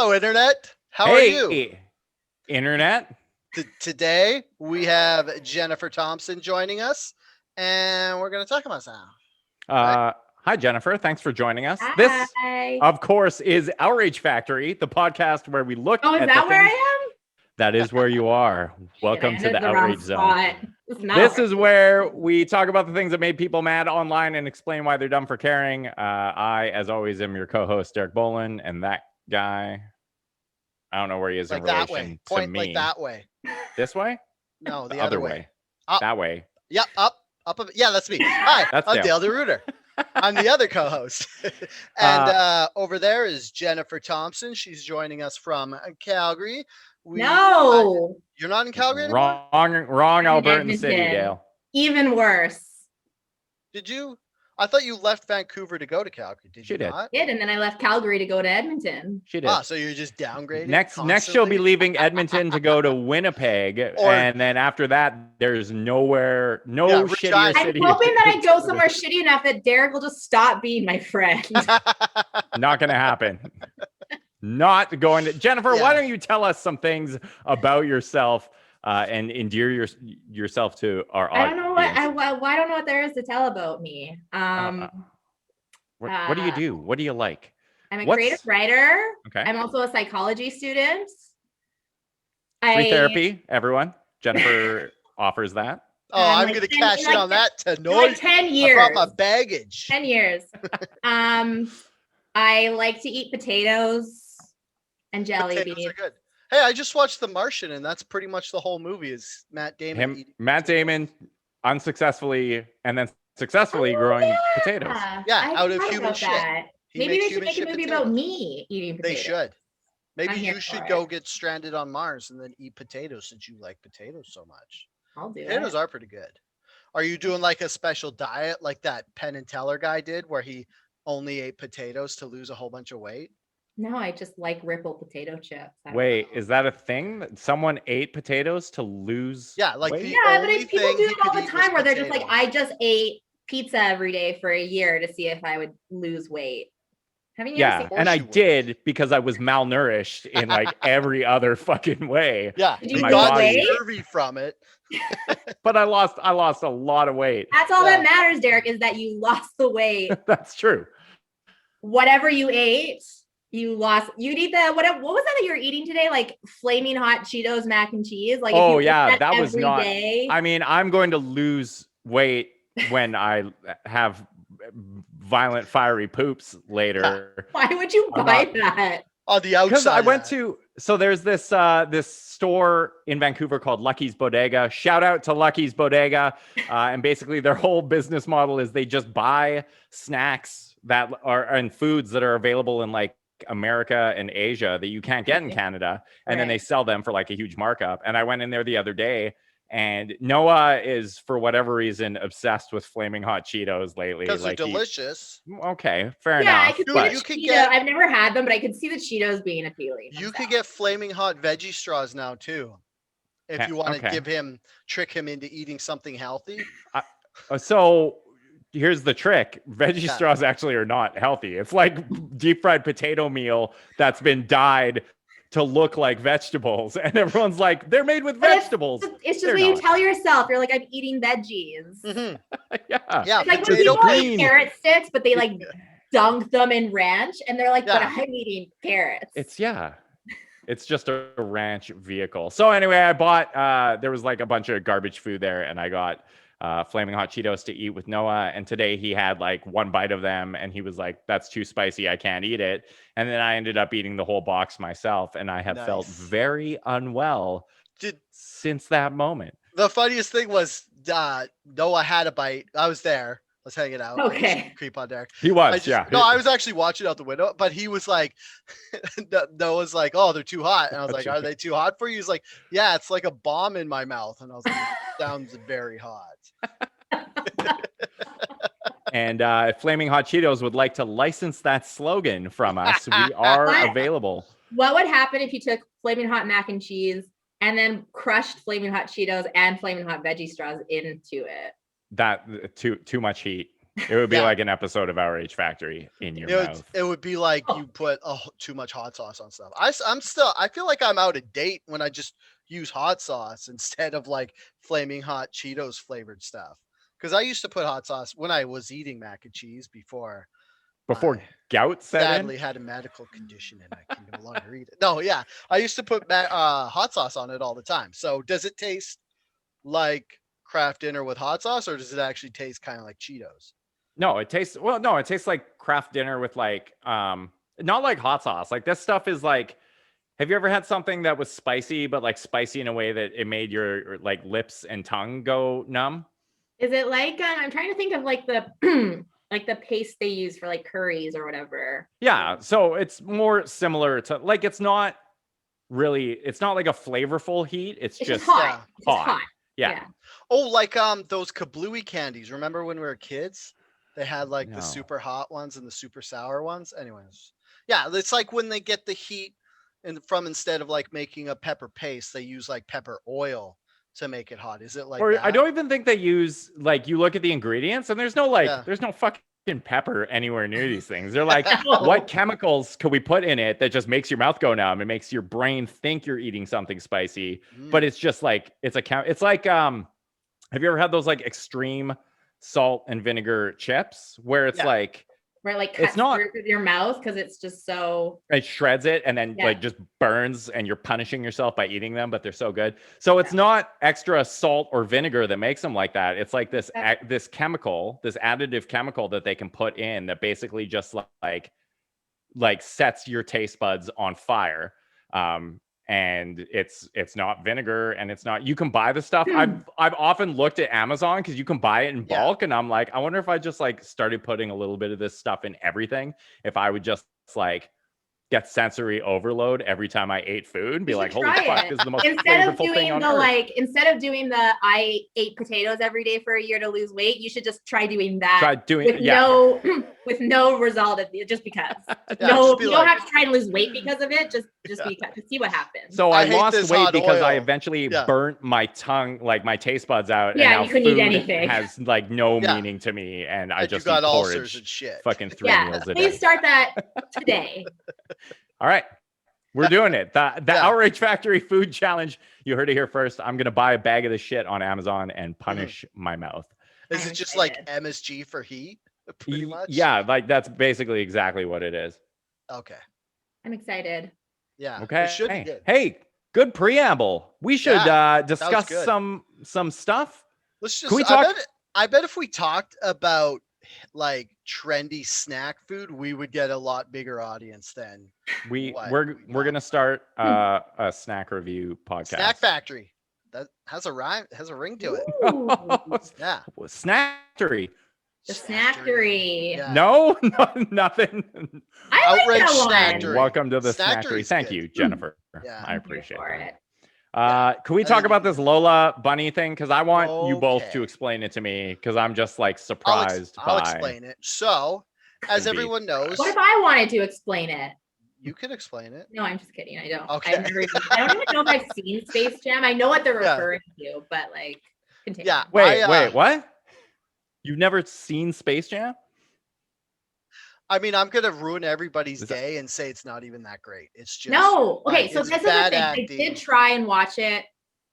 Hello, Internet. How are you? Hey, Internet. Today, we have Jennifer Thomson joining us, and we're going to talk about sound. Right? Hi, Jennifer. Thanks for joining us. This, Hi. of course, is Outrage Factory, the podcast where we look Oh, is at that the where things. I am? That is where you are. Welcome to the Outrage Zone. This is where we talk about the things that made people mad online and explain why they're dumb for caring. I, as always, am your co-host, Derek Bolin, and that guy, I don't know where he is like in that relation way. to Point me. like that way. This way? No, the other other way. Up. That way. Yep, up. Yeah, that's me. Hi, I'm Dale DeRuiter. I'm the other co-host. And over there is Jennifer Thomson. She's joining us from Calgary. No. You're not in Calgary anymore? Wrong Albertan city, Dale. Even worse. Did you? I thought you left Vancouver to go to Calgary. Did you not? Did, and then I left Calgary to go to Edmonton. She did. So you're just downgrading? Next she'll be leaving Edmonton to go to Winnipeg. And then after that, there's shittier city. I'm hoping that I go somewhere shitty enough that Derek will just stop being my friend. Not going to happen. Not going to. Jennifer, why don't you tell us some things about yourself and endear yourself to our audience? I don't know I don't know what there is to tell about me. What do you do? What do you like? I'm a creative writer. Okay. I'm also a psychology student. Free therapy, everyone. Jennifer offers that. Oh, I'm going to cash in on that tonight. Like 10 years. I brought my baggage. 10 years. I like to eat potatoes and jelly beans. Are good. Hey, I just watched The Martian, and that's pretty much the whole movie is Matt Damon. Matt Damon unsuccessfully and then successfully growing potatoes. Yeah, out of human shit. Maybe they should make a movie about me eating potatoes. They should. Maybe you should go get stranded on Mars and then eat potatoes since you like potatoes so much. I'll do it. Potatoes are pretty good. Are you doing like a special diet like that Penn and Teller guy did where he only ate potatoes to lose a whole bunch of weight? No, I just like Ripple potato chips. Wait, is that a thing? Someone ate potatoes to lose weight? But people do it all the time where they're just like, I just ate pizza every day for a year to see if I would lose weight. Haven't you ever seen and I did because I was malnourished in like every other fucking way. Yeah, you got scurvy from it. But I lost a lot of weight. That's all that matters, Derek, is that you lost the weight. That's true. Whatever you ate, you lost. You'd eat what was that you were eating today? Like Flaming Hot Cheetos mac and cheese? Like that was not. Day, I mean, I'm going to lose weight when I have violent fiery poops later. Why would you buy that? On the outside. Because I went to there's this store in Vancouver called Lucky's Bodega. Shout out to Lucky's Bodega. And basically their whole business model is they just buy snacks that are and foods that are available in like America and Asia that you can't get in Canada. And then they sell them for like a huge markup. And I went in there the other day. And Noah is, for whatever reason, obsessed with Flaming Hot Cheetos lately. Because they're delicious. Okay, fair enough. Yeah, I could see I've never had them, but I could see the Cheetos being appealing. You could get Flaming Hot veggie straws now, too. If you want to trick him into eating something healthy. So here's the trick. Veggie straws actually are not healthy. It's like deep fried potato meal that's been dyed to look like vegetables, and everyone's like, they're made with vegetables. It's just what you tell yourself. You're like, I'm eating veggies. Mm-hmm. Yeah. It's like when people eat carrot sticks, but they like dunk them in ranch, and they're like, but I'm eating carrots. It's just a ranch vehicle. So anyway, I bought there was like a bunch of garbage food there, and I got Flaming Hot Cheetos to eat with Noah. And today he had like one bite of them and he was like, that's too spicy, I can't eat it. And then I ended up eating the whole box myself, and I have felt very unwell since that moment. The funniest thing was Noah had a bite. I was there. Let's hang it out. Okay. Creep on Derek. He was, No, I was actually watching out the window, but he was like, Noah's like, oh, they're too hot. And I was like, are they too hot for you? He's like, yeah, it's like a bomb in my mouth. And I was like, sounds very hot. And Flaming Hot Cheetos would like to license that slogan from us. We are available. What would happen if you took Flaming Hot mac and cheese and then crushed Flaming Hot Cheetos and Flaming Hot veggie straws into it? That too much heat. It would be Yeah. like an episode of Outrage Factory in your mouth. It would be like you put too much hot sauce on stuff. I feel like I'm out of date when I just use hot sauce instead of like Flaming Hot Cheetos flavored stuff. Because I used to put hot sauce when I was eating mac and cheese before Before I gout set sadly in. had a medical condition and I can no longer eat it. No, yeah, I used to put hot sauce on it all the time. So does it taste like Kraft Dinner with hot sauce, or does it actually taste kind of like Cheetos? No, it tastes no, it tastes like Kraft Dinner with like not like hot sauce. Like this stuff is like, have you ever had something that was spicy, but like spicy in a way that it made your like lips and tongue go numb? Is it like I'm trying to think of like the like the paste they use for like curries or whatever? Yeah, so it's more similar to like it's not like a flavorful heat. It's just hot. Yeah. It's just hot. Yeah. Oh, like those kablooey candies. Remember when we were kids? They had like No. the super hot ones and the super sour ones. Anyways, yeah, it's like when they get the heat and from instead of like making a pepper paste, they use like pepper oil to make it hot. Is it like Or that? I don't even think they use like you look at the ingredients and there's no like Yeah. there's no fucking pepper anywhere near these things. They're like, what chemicals could we put in it that just makes your mouth go numb and makes your brain think you're eating something spicy? But it's just like it's like have you ever had those like extreme salt and vinegar chips where it's like where it like it's cuts not through with your mouth because it's just so it shreds it and then like just burns and you're punishing yourself by eating them, but they're so good. So it's not extra salt or vinegar that makes them like that. It's like this chemical, this additive chemical that they can put in that basically just like sets your taste buds on fire. And it's not vinegar and it's not, you can buy the stuff. I've often looked at Amazon because you can buy it in bulk. And I'm like, I wonder if I just like started putting a little bit of this stuff in everything, if I would just like get sensory overload every time I ate food and be like, holy fuck, this is the most flavorful thing on earth. Instead of doing the I ate potatoes every day for a year to lose weight, you should just try doing that with no result just because. You don't have to try and lose weight because of it, just because to see what happens. So I lost weight because I eventually burnt my tongue, like my taste buds out. Yeah, and you couldn't eat anything. Has like no meaning to me, and I just got eat ulcers porridge and shit. fucking 3 meals a day. Please start that today. All right. We're doing it. The Outrage Factory Food Challenge. You heard it here first. I'm going to buy a bag of this shit on Amazon and punish my mouth. Is it just like MSG for heat? Pretty much? Yeah, like that's basically exactly what it is. Okay. I'm excited. Yeah. Okay. It should be good. Hey, good preamble. We should discuss some stuff. Let's just Can we talk? I bet if we talked about like trendy snack food, we would get a lot bigger audience than we're gonna start a snack review podcast. Snack Factory. That has a rhyme, has a ring to it. Yeah. Snackery. The Snackery. Yeah. No, nothing. I like Outrage that one. Snackery. Welcome to the Snackery. Thank good. you, Jennifer. Yeah. I appreciate it. Yeah. Can we talk about this Lola Bunny thing? Because I want you both to explain it to me because I'm just like surprised I'll explain it. So, as everyone knows, what if I wanted to explain it? You can explain it. No, I'm just kidding. I don't. Okay. I don't even know if I've seen Space Jam. I know what they're referring to, but like, continue. Yeah. Wait, what? You've never seen Space Jam? I mean, I'm gonna ruin everybody's day and say it's not even that great. It's just no. Okay, like, so this is the thing. I did try and watch it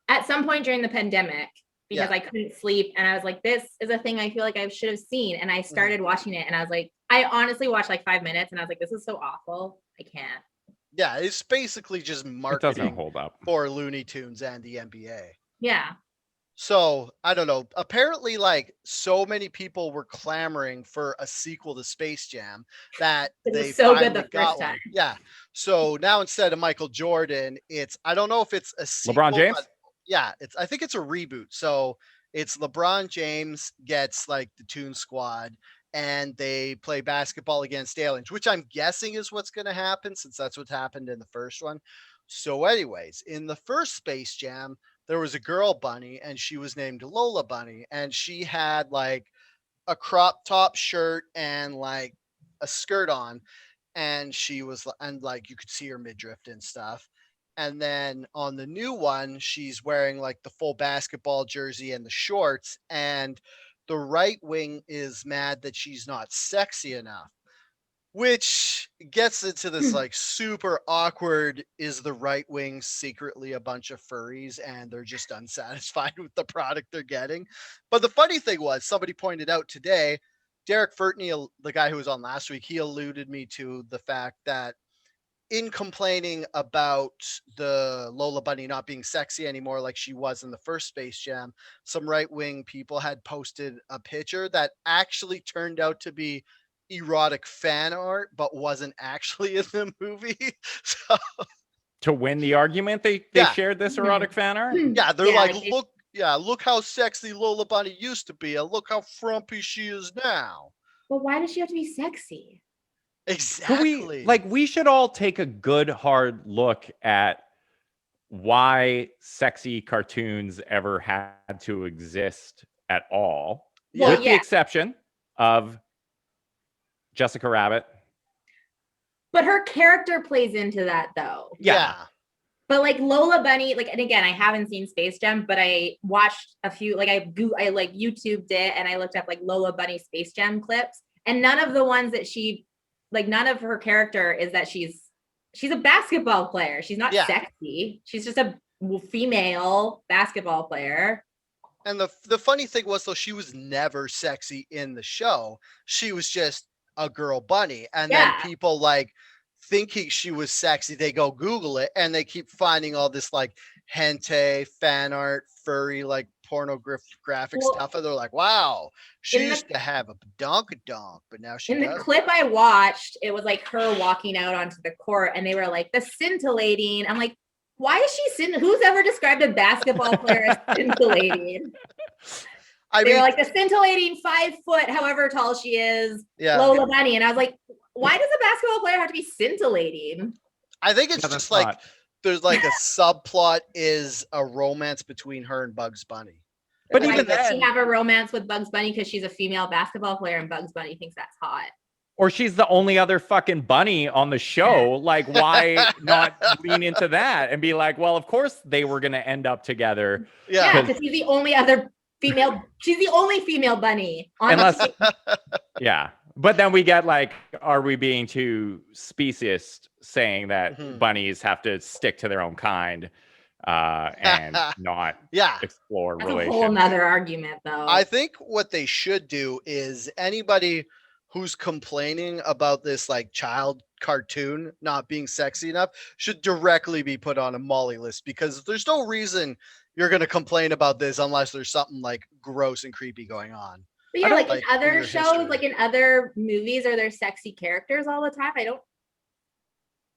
at some point during the pandemic because I couldn't sleep, and I was like, "This is a thing I feel like I should have seen." And I started watching it, and I was like, I honestly watched like 5 minutes, and I was like, "This is so awful. I can't." Yeah, it's basically just marketing It doesn't hold up for Looney Tunes and the NBA. Yeah. So I don't know. Apparently, like so many people were clamoring for a sequel to Space Jam that they so finally good the got first time. one. Yeah. So now instead of Michael Jordan, it's I don't know if it's a sequel, LeBron James. Yeah, I think it's a reboot. So it's LeBron James gets like the Toon Squad and they play basketball against aliens, which I'm guessing is what's going to happen since that's what happened in the first one. So, anyways, in the first Space Jam, there was a girl bunny and she was named Lola Bunny, and she had like a crop top shirt and like a skirt on, and she was and like you could see her midriff and stuff. And then on the new one, she's wearing like the full basketball jersey and the shorts, and the right wing is mad that she's not sexy enough, which gets into this like super awkward, is the right wing secretly a bunch of furries and they're just unsatisfied with the product they're getting? But the funny thing was, somebody pointed out today, Derek Fertney, the guy who was on last week, he alluded me to the fact that in complaining about the Lola Bunny not being sexy anymore like she was in the first Space Jam, some right wing people had posted a picture that actually turned out to be erotic fan art, but wasn't actually in the movie. So To win the argument, they yeah, shared this erotic fan art. yeah, they're Yeah, like, like look, yeah, look how sexy Lola Bunny used to be, and look how frumpy she is now. but why does she have to be sexy? Could Exactly. we should all take a good hard look at why sexy cartoons ever had to exist at all, Well, with the yeah, exception of Jessica Rabbit. but her character plays into that though. Yeah. But like Lola Bunny, like, and again, I haven't seen Space Jam, but I watched a few, like I like YouTubed it and I looked up like Lola Bunny Space Jam clips, and none of the ones that none of her character is that she's a basketball player. She's not sexy. She's just a female basketball player. And the funny thing was, though, she was never sexy in the show. She was just a girl bunny. And then people like thinking she was sexy, they go Google it and they keep finding all this like hentai, fan art, furry, like pornographic stuff. And they're like, wow, she used to have a donk, but now she doesn't. The clip I watched, it was like her walking out onto the court and they were like, the scintillating. I'm like, why is she who's ever described a basketball player as scintillating? They were like the scintillating 5 foot, however tall she is, Lola Bunny. And I was like, why does a basketball player have to be scintillating? I think it's just like there's like a subplot is a romance between her and Bugs Bunny. But even then, she have a romance with Bugs Bunny because she's a female basketball player and Bugs Bunny thinks that's hot. Or she's the only other fucking bunny on the show. Like, why not lean into that and be like, well, of course they were going to end up together. Yeah, because she's the only other female. She's the only female bunny. Yeah. But then we get like, are we being too speciesist saying that bunnies have to stick to their own kind and not explore relations? That's a whole nother argument, though. I think what they should do is anybody who's complaining about this like child cartoon not being sexy enough should directly be put on a Molly list, because there's no reason you're going to complain about this unless there's something like gross and creepy going on. But yeah, like in other shows, like in other movies, are there sexy characters all the time? I don't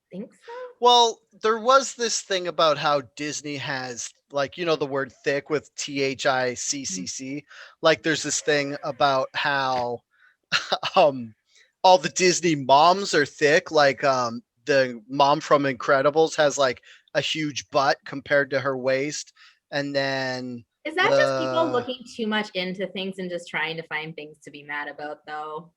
think so. Well, there was this thing about how Disney has, like, you know, the word thick with THICCC. Like there's this thing about how all the Disney moms are thick. Like the mom from Incredibles has like a huge butt compared to her waist. And then is that just people looking too much into things and just trying to find things to be mad about, though?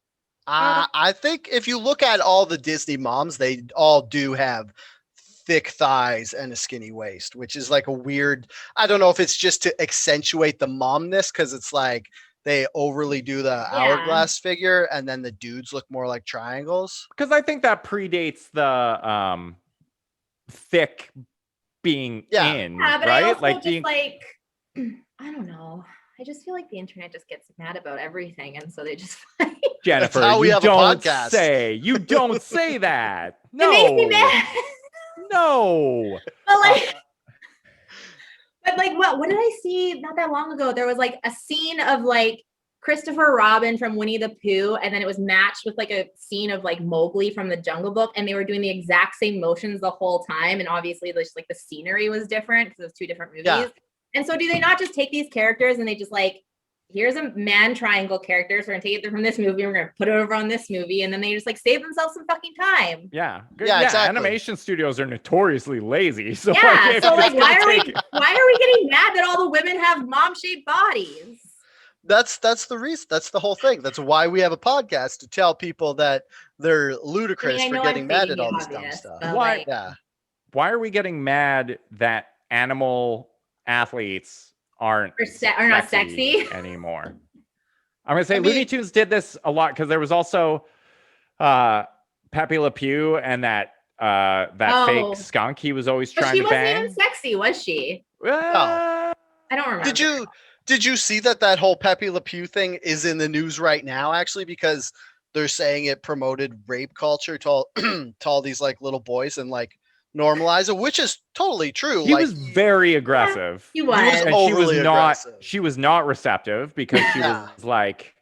I think if you look at all the Disney moms, they all do have thick thighs and a skinny waist, which is like a weird, I don't know if it's just to accentuate the momness, because it's like they overly do the hourglass figure and then the dudes look more like triangles. Because I think that predates the thick being in, but right? I also like just like, I don't know. I just feel like the internet just gets mad about everything, and so they just like, Jennifer, you don't say that. No. It makes me mad. No. But like what did I see not that long ago? There was like a scene of like Christopher Robin from Winnie the Pooh, and then it was matched with like a scene of like Mowgli from the Jungle Book, and they were doing the exact same motions the whole time, and obviously just like the scenery was different because it was 2 different movies. Yeah. And so do they not just take these characters and they just like, here's a man triangle character, so we're gonna take it from this movie, we're gonna put it over on this movie, and then they just like save themselves some fucking time. Yeah, exactly. Animation studios are notoriously lazy. So yeah, so like why are we getting mad that all the women have mom-shaped bodies? That's the reason. That's the whole thing. That's why we have a podcast, to tell people that they're ludicrous for getting mad at all this dumb stuff. Why? Why are we getting mad that animal athletes are not sexy anymore? I'm gonna say Looney Tunes did this a lot because there was also Pepe Le Pew and that fake skunk he was always trying to bang. She wasn't even sexy, was she? No. I don't remember. Did you see that whole Pepe Le Pew thing is in the news right now, actually, because they're saying it promoted rape culture to all these like little boys and like normalize it, which is totally true. He was very aggressive. He was. And she was not receptive because she was like,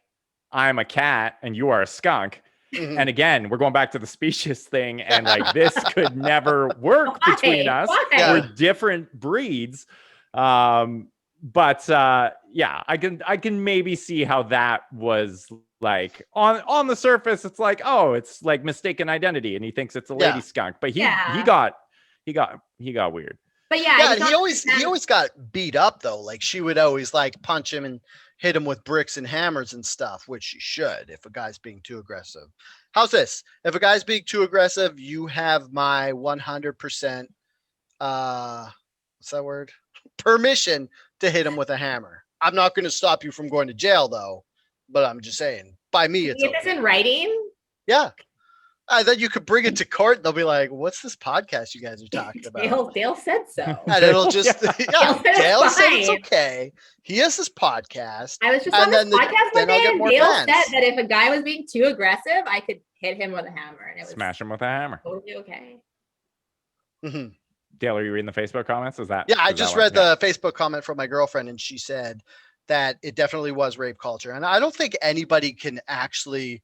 I'm a cat and you are a skunk. Mm-hmm. And again, we're going back to the specious thing, and like this could never work between us. We're different breeds. But yeah, I can maybe see how that was like on the surface. It's like, oh, it's like mistaken identity, and he thinks it's a lady skunk, but he got weird. But yeah, he always got beat up though. Like she would always like punch him and hit him with bricks and hammers and stuff, which she should if a guy's being too aggressive. How's this? If a guy's being too aggressive, you have my 100% what's that word? Permission to hit him with a hammer. I'm not going to stop you from going to jail though, but I'm just saying, by me, it's okay. This in writing? Yeah. I thought you could bring it to court and they'll be like, what's this podcast you guys are talking about? Dale said so. And it'll just, Dale said it's okay. He has this podcast. I was just on this podcast one day and Dale said that if a guy was being too aggressive, I could hit him with a hammer. And it was smash him with a hammer. Totally okay. Mm-hmm. Dale, are you reading the Facebook comments? I just read the Facebook comment from my girlfriend, and she said that it definitely was rape culture. And I don't think anybody can actually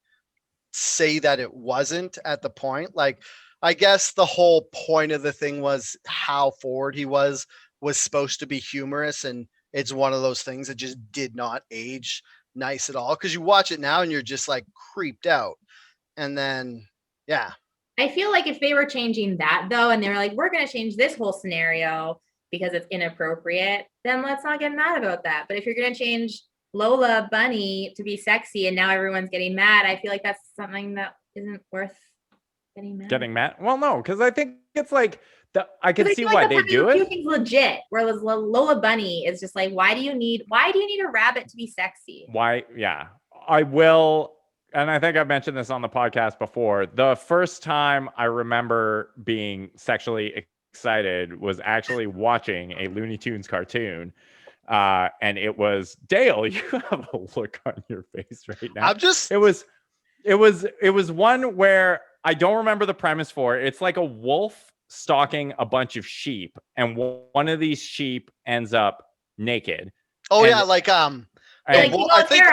say that it wasn't at the point. Like, I guess the whole point of the thing was how forward he was supposed to be humorous, and it's one of those things that just did not age nice at all, because you watch it now and you're just like creeped out. And then I feel like if they were changing that though, and they were like, we're going to change this whole scenario because it's inappropriate, then let's not get mad about that. But if you're going to change Lola Bunny to be sexy and now everyone's getting mad, I feel like that's something that isn't worth getting mad. Well, no, because I think it's like I can see why they do it. It's legit. Whereas Lola Bunny is just like, why do you need a rabbit to be sexy? Why? Yeah, I will. And I think I've mentioned this on the podcast before. The first time I remember being sexually excited was actually watching a Looney Tunes cartoon. And it was Dale. You have a look on your face right now. It was one where I don't remember the premise for it. It's like a wolf stalking a bunch of sheep, and one of these sheep ends up naked. Oh, and, I think.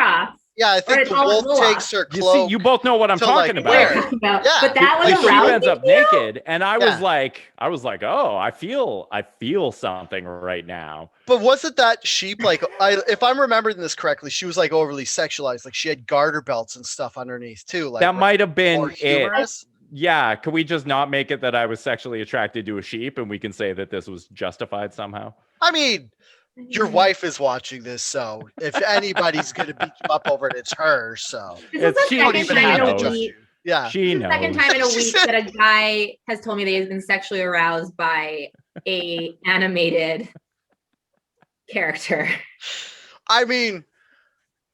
Yeah, I think the wolf takes her clothes. You see, you both know what I'm talking about. Yeah, but that was she ends up naked, and I was like, oh, I feel something right now. But wasn't that sheep like? If I'm remembering this correctly, she was like overly sexualized. Like she had garter belts and stuff underneath too. Like that might have been it. Yeah, can we just not make it that I was sexually attracted to a sheep, and we can say that this was justified somehow? I mean, your wife is watching this, so if anybody's going to beat you up over it, it's her. So she don't even have to judge you. Yeah, she knows. Second time in a week that a guy has told me that he's been sexually aroused by a animated character. I mean,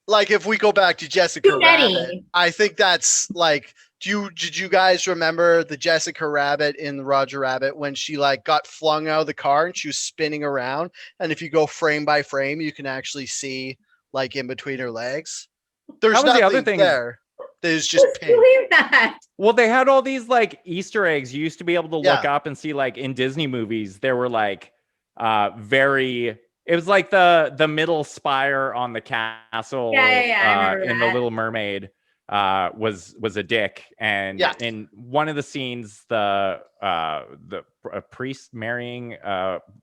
like if we go back to Jessica Rabbit, I think that's like. Did you guys remember the Jessica Rabbit in the Roger Rabbit when she like got flung out of the car and she was spinning around? And if you go frame by frame, you can actually see like in between her legs. There's nothing the other thing there. There's just pink. Well, they had all these like Easter eggs. You used to be able to look up and see like in Disney movies, there were like it was like the middle spire on the castle in The Little Mermaid. Was a dick, and in one of the scenes, the priest marrying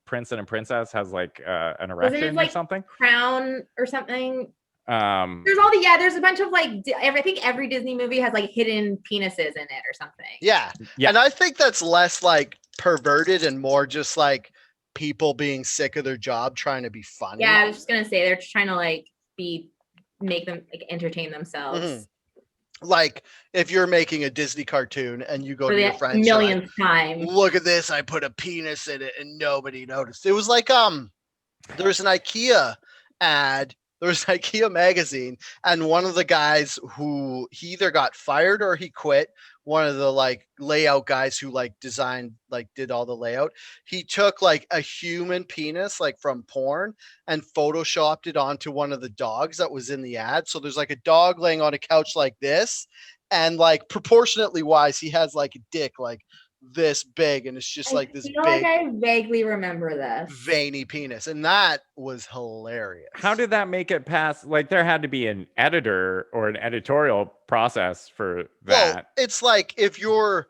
prince and a princess has like an erection or something, crown or something. There's there's a bunch of like I think every Disney movie has like hidden penises in it or something. Yeah, and I think that's less like perverted and more just like people being sick of their job trying to be funny. Yeah, I was just gonna say they're just trying to like make them like entertain themselves. Mm-hmm. Like if you're making a Disney cartoon and you go to your friends millionth time, look at this, I put a penis in it and nobody noticed. It was like there's an IKEA ad there was IKEA magazine, and one of the guys who he either got fired or he quit, one of the like layout guys who like designed, like did all the layout, he took like a human penis like from porn and photoshopped it onto one of the dogs that was in the ad. So there's like a dog laying on a couch like this, and like proportionately wise, he has like a dick like this big, and it's just like this feel big like I vaguely remember this. veiny penis, and that was hilarious. How did that make it past? Like, there had to be an editor or an editorial process for that. Well, it's like if you're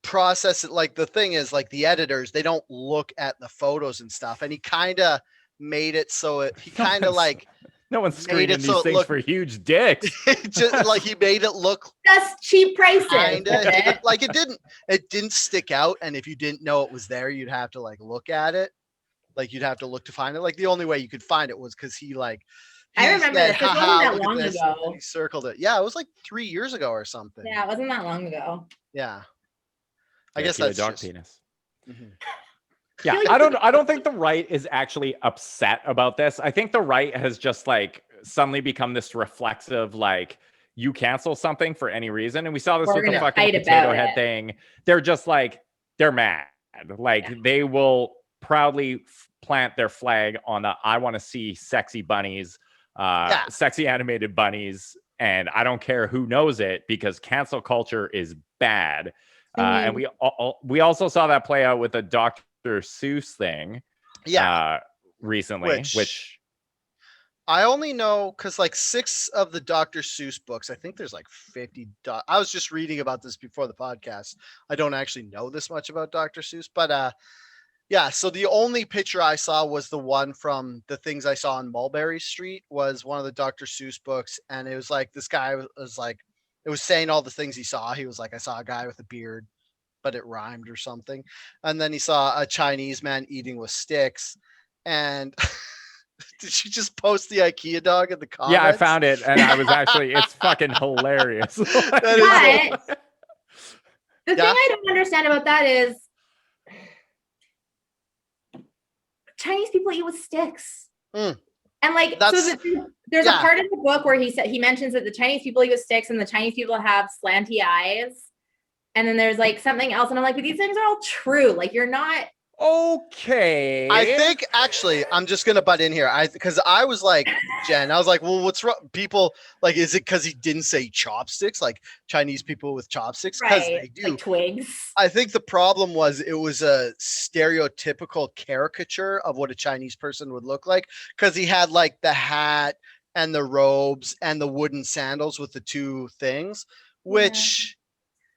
processing, like the thing is, like the editors, they don't look at the photos and stuff, and he kind of made it so he kind of like No one's made screening it these so it things looked- for huge dicks. just like he made it look Just cheap prices. kinda, like it didn't stick out, and if you didn't know it was there, you'd have to like look at it, like you'd have to look to find it. Like the only way you could find it was because he like I remember said, this. This wasn't "Haha, that look at long this," ago. and he circled it. Yeah, it was like 3 years ago or something. Yeah, it wasn't that long ago. Yeah. I Yeah, guess see, a that's dog just, penis. Mhm. Yeah, feel like I don't think the right is actually upset about this. I think the right has just like suddenly become this reflexive, like, you cancel something for any reason. And we saw this We're with the gonna fucking fight potato about head it. thing. They're just like, they're mad. Like, they will proudly plant their flag on the I want to see sexy bunnies, sexy animated bunnies, and I don't care who knows it, because cancel culture is bad. And we also saw that play out with the Dr. Seuss thing, recently, which I only know because like 6 of the Dr. Seuss books, I think there's like 50. I was just reading about this before the podcast. I don't actually know this much about Dr. Seuss, but yeah. So the only picture I saw was the one from the things I saw on Mulberry Street, was one of the Dr. Seuss books, and it was like this guy was like, it was saying all the things he saw. He was like, I saw a guy with a beard, but it rhymed or something, and then he saw a Chinese man eating with sticks, and. Did you just post the IKEA dog in the comments? yeah, I found it, and I was actually, it's fucking hilarious. But the thing I don't understand about that is Chinese people eat with sticks. And like, so there's a part of the book where he mentions that the Chinese people eat with sticks and the Chinese people have slanty eyes. And then there's like something else. And I'm like, but these things are all true. Like, you're not. Okay. I think actually I'm just gonna butt in here. Because I was like, Jen, I was like, well, what's wrong? People like, is it because he didn't say chopsticks, like Chinese people with chopsticks? Because they do. Like twigs. I think the problem was it was a stereotypical caricature of what a Chinese person would look like, because he had like the hat and the robes and the wooden sandals with the 2 things, which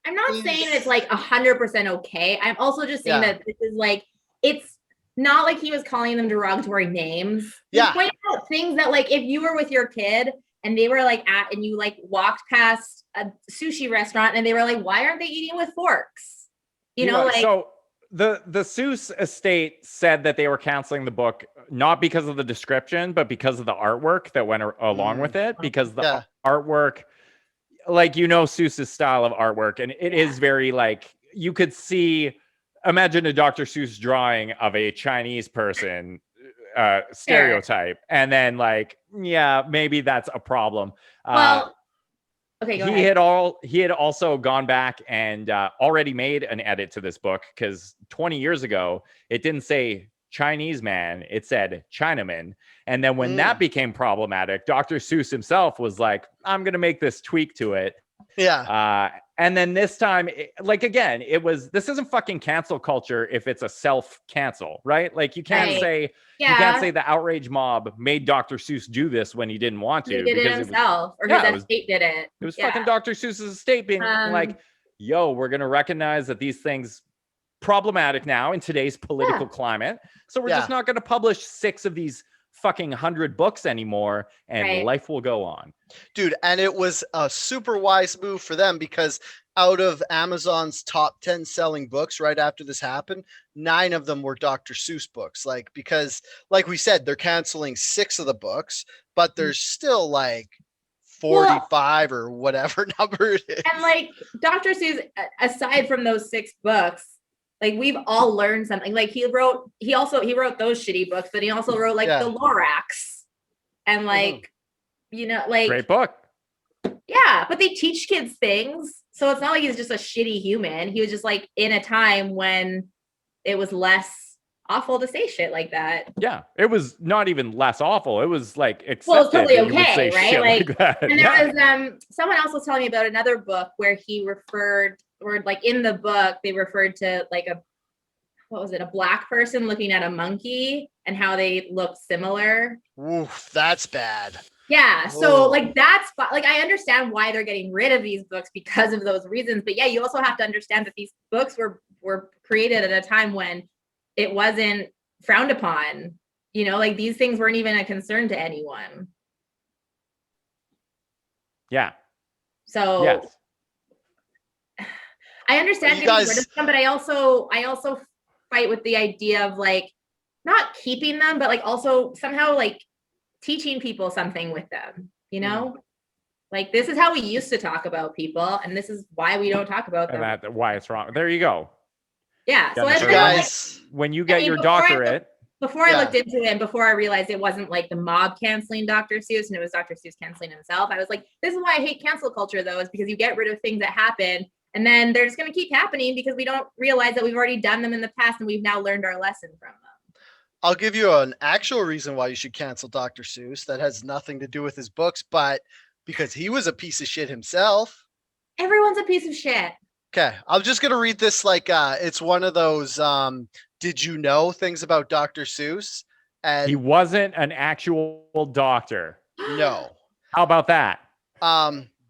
I'm not saying it's like 100% okay. I'm also just saying that this is like, it's not like he was calling them derogatory names. He's pointing out things that, like, if you were with your kid and they were like and you like walked past a sushi restaurant and they were like, why aren't they eating with forks? You know, like. So the Seuss estate said that they were canceling the book not because of the description, but because of the artwork that went along with it. Because the artwork, like, you know, Seuss's style of artwork, and it is very like, you could see, imagine a Dr. Seuss drawing of a Chinese person stereotype, and then like, yeah, maybe that's a problem. Well, okay, go ahead. He had also gone back and already made an edit to this book, because 20 years ago it didn't say Chinese man, it said Chinaman. And then when that became problematic, Dr. Seuss himself was like, I'm gonna make this tweak to it. And then this time, like, again, this isn't fucking cancel culture if it's a self-cancel, right? Like, you can't say the outrage mob made Dr. Seuss do this when he didn't want to. He did it himself, or his estate did it. It was fucking Dr. Seuss's estate being like, yo, we're gonna recognize that these things problematic now in today's political climate, so we're just not gonna publish 6 of these fucking 100 books anymore, and life will go on. Dude, and it was a super wise move for them, because out of Amazon's top 10 selling books right after this happened, 9 of them were Dr. Seuss books. Like, because like we said, they're canceling 6 of the books, but there's still like 45 or whatever number it is. And like, Dr. Seuss, aside from those 6 books, like, we've all learned something. Like, he wrote those shitty books, but he also wrote like the Lorax and like, you know, like Great book. yeah, but they teach kids things. So it's not like he's just a shitty human. He was just like in a time when it was less awful to say shit like that. Yeah, it was not even less awful. It was like accepted. Well, it's totally that you would okay, say right? shit Like, that. and there was someone else was telling me about another book where he referred, or like in the book they referred to like a black person looking at a monkey and how they look similar. Oof, that's bad. Yeah, so like that's like I understand why they're getting rid of these books because of those reasons, but yeah, you also have to understand that these books were created at a time when it wasn't frowned upon. You know, like these things weren't even a concern to anyone. Yeah. So yes. I understand getting rid of them, but I also fight with the idea of like not keeping them, but like also somehow like teaching people something with them, you know? Like this is how we used to talk about people, and this is why we don't talk about them. And why it's wrong. There you go. Yeah. So you guys, like, when you get your doctorate. Before I looked into it and before I realized it wasn't like the mob canceling Dr. Seuss and it was Dr. Seuss canceling himself, I was like, this is why I hate cancel culture though, is because you get rid of things that happen and then they're just going to keep happening because we don't realize that we've already done them in the past and we've now learned our lesson from them. I'll give you an actual reason why you should cancel Dr. Seuss that has nothing to do with his books, but because he was a piece of shit himself. Everyone's a piece of shit. Okay, I'm just going to read this like it's one of those did you know things about Dr. Seuss? And he wasn't an actual doctor. No. How about that?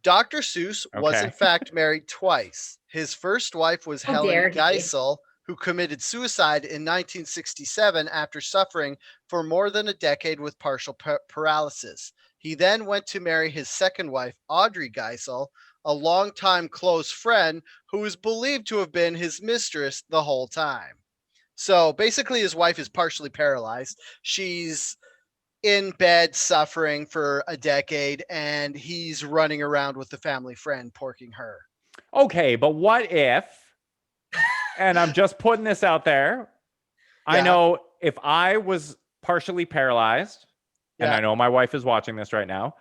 Dr. Seuss was in fact married twice. His first wife was Helen Geisel, who committed suicide in 1967 after suffering for more than a decade with partial paralysis. He then went to marry his second wife, Audrey Geisel, a longtime close friend who is believed to have been his mistress the whole time. So basically his wife is partially paralyzed. She's in bed suffering for a decade and he's running around with the family friend porking her. Okay, but what if, and I'm just putting this out there, I know if I was partially paralyzed, and I know my wife is watching this right now,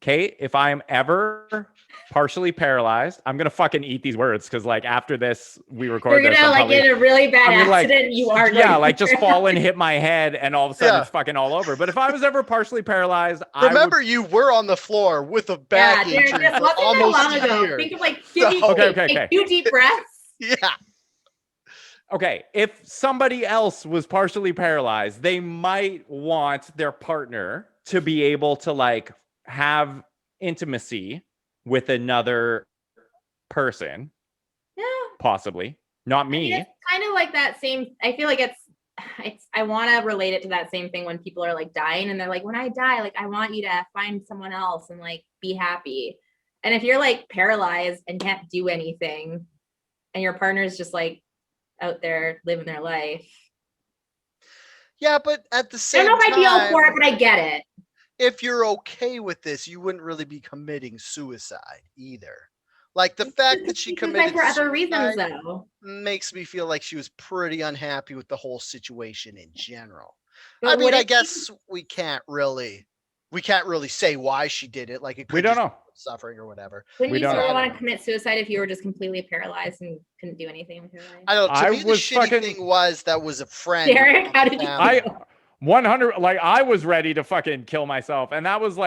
Kate, if I'm ever partially paralyzed, I'm gonna fucking eat these words because like after this we record You're gonna like in a really bad accident. Like, you are like just fall and hit my head and all of a sudden it's fucking all over. But if I was ever partially paralyzed, remember you were on the floor with a back injury for almost long ago. year. Think of like okay. 2 deep breaths. Yeah. Okay, if somebody else was partially paralyzed, they might want their partner to be able to like have intimacy with another person. Yeah. Possibly. Not me. It's kind of like that same, I feel like it's I want to relate it to that same thing when people are like dying and they're like, when I die, like I want you to find someone else and like be happy. And if you're like paralyzed and can't do anything and your partner's just like out there living their life. Yeah, but at the same time, I don't know if I'd be all for it, but I get it. If you're okay with this, you wouldn't really be committing suicide either. Like the fact that she committed for other reasons though makes me feel like she was pretty unhappy with the whole situation in general. But I mean, I guess we can't really say why she did it. Like it could we don't know suffering or whatever. Wouldn't you still want to commit suicide if you were just completely paralyzed and couldn't do anything with your life? I don't know. To me, the shitty thing was that was a friend. Derek, how did you 100 like I was ready to fucking kill myself, and that was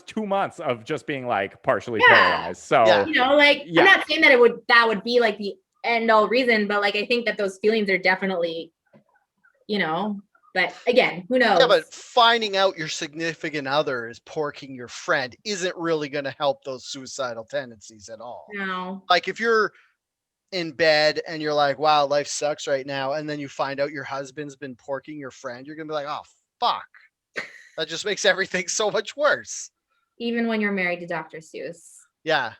2 months of just being like partially paralyzed. So you know, like I'm not saying that that would be like the end all reason, but like I think that those feelings are definitely, you know. But again, who knows? Yeah, but finding out your significant other is porking your friend isn't really going to help those suicidal tendencies at all. No. Like if you're in bed and you're like, wow, life sucks right now. And then you find out your husband's been porking your friend. You're going to be like, oh, fuck. That just makes everything so much worse. Even when you're married to Dr. Seuss. Yeah.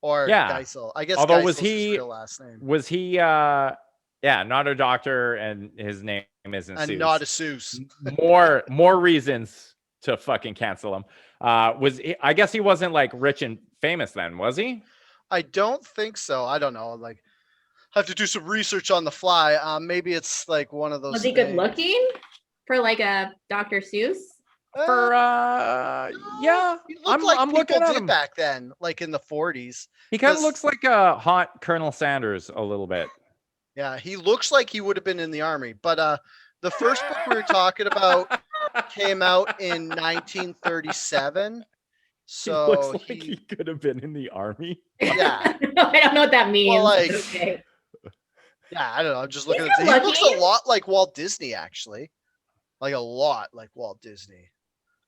Or Geisel. I guess although Geisel's his real last name. Was he, not a doctor and his name isn't and Seuss. Not a Seuss. more reasons to fucking cancel him. I guess he wasn't like rich and famous then, was he? I don't think so. I don't know. Like, have to do some research on the fly. Maybe it's like one of those. Was he good looking for like a Dr. Seuss? for yeah, He looked like I'm people looking at did him. back then, like in the 40s. He kind of This- looks like a hot Colonel Sanders a little bit. Yeah, he looks like he would have been in the army. But the first book we were talking about came out in 1937. He looks So like he could have been in the army. yeah. I don't know what that means. Well, like, Okay. yeah, I don't know. I'm just looking He's at. He good looks a looking. lot like Walt Disney, actually, like a lot like Walt Disney.